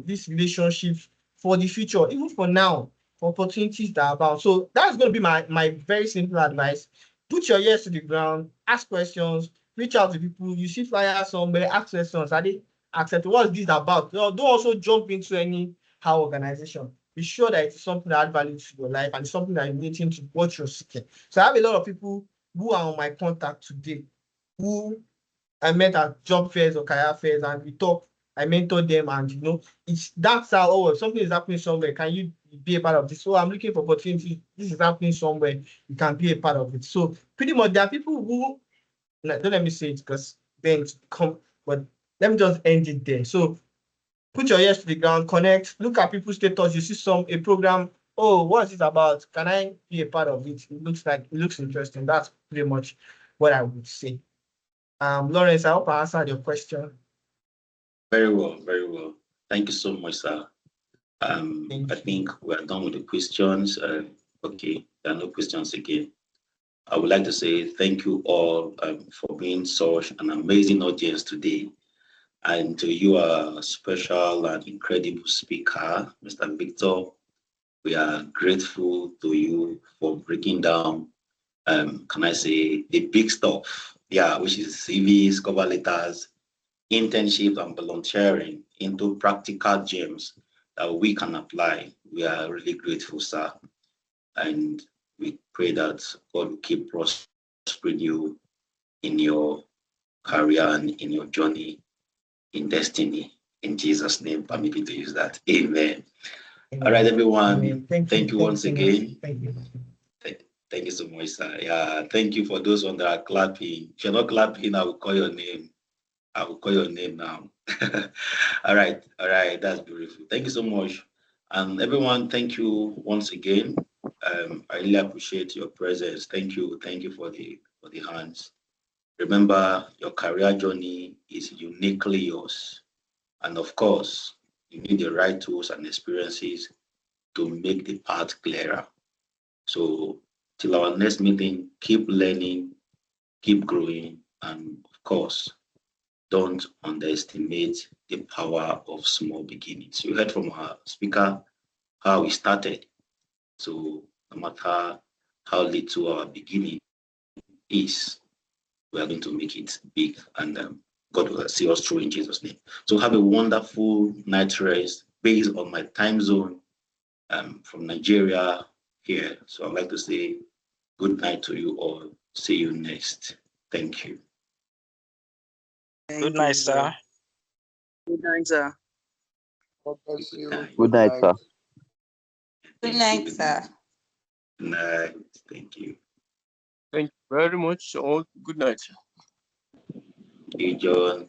these relationships for the future, even for now, for opportunities that are about. So that's going to be my very simple advice. Put your ears to the ground, ask questions, reach out to people. You see flyers somewhere, ask questions. Are they accept? What's this about? Don't also jump into any how organization. Be sure that it's something that adds value to your life and it's something that is relating to what you're seeking. So I have a lot of people who are on my contact today who I met at job fairs or career fairs, and we talk. I mentor them, and that's how, oh, if something is happening somewhere, can you be a part of this? So I'm looking for opportunity. This is happening somewhere, you can be a part of it. So pretty much there are people who, don't let me say it because then it come, but let me just end it there. So put your ears to the ground, connect, look at people's status. You see a program. Oh, what's it about? Can I be a part of it? It looks interesting. That's pretty much what I would say. Lawrence, I hope I answered your question. Very well, very well. Thank you so much, sir. Thank I you. think we are done with the questions. Okay, there are no questions again. I would like to say thank you all for being such an amazing audience today. And to you, a special and incredible speaker, Mr. Victor. We are grateful to you for breaking down, can I say, the big stuff, yeah, which is CVs, cover letters, internship, and volunteering into practical gems that we can apply. We are really grateful, sir. And we pray that God will keep prospering you in your career and in your journey in destiny. In Jesus' name, permit me to use that. Amen. All right, Amen. everyone. Amen. Thank you. Thank you Thank you once so much. again. Thank you. Thank you so much, sir. Yeah, thank you for those on that are clapping. If you're not clapping, I will call your name. I will call your name now. All right, that's beautiful. Thank you so much. And everyone, thank you once again. I really appreciate your presence. Thank you for the hands. Remember, your career journey is uniquely yours. And of course, you need the right tools and experiences to make the path clearer. So, till our next meeting, keep learning, keep growing, and of course, don't underestimate the power of small beginnings. You heard from our speaker how we started. So, no matter how little our beginning is, we are going to make it big, and God will see us through in Jesus' name. So have a wonderful night rest based on my time zone from Nigeria here. So I'd like to say good night to you all. See you next. Thank you. Thank Good you, night, sir. Good night, sir. God bless you. Good Good night, sir. Good Thank night, you. sir. Good night. Thank you. Thank you very much. All good night. You, John.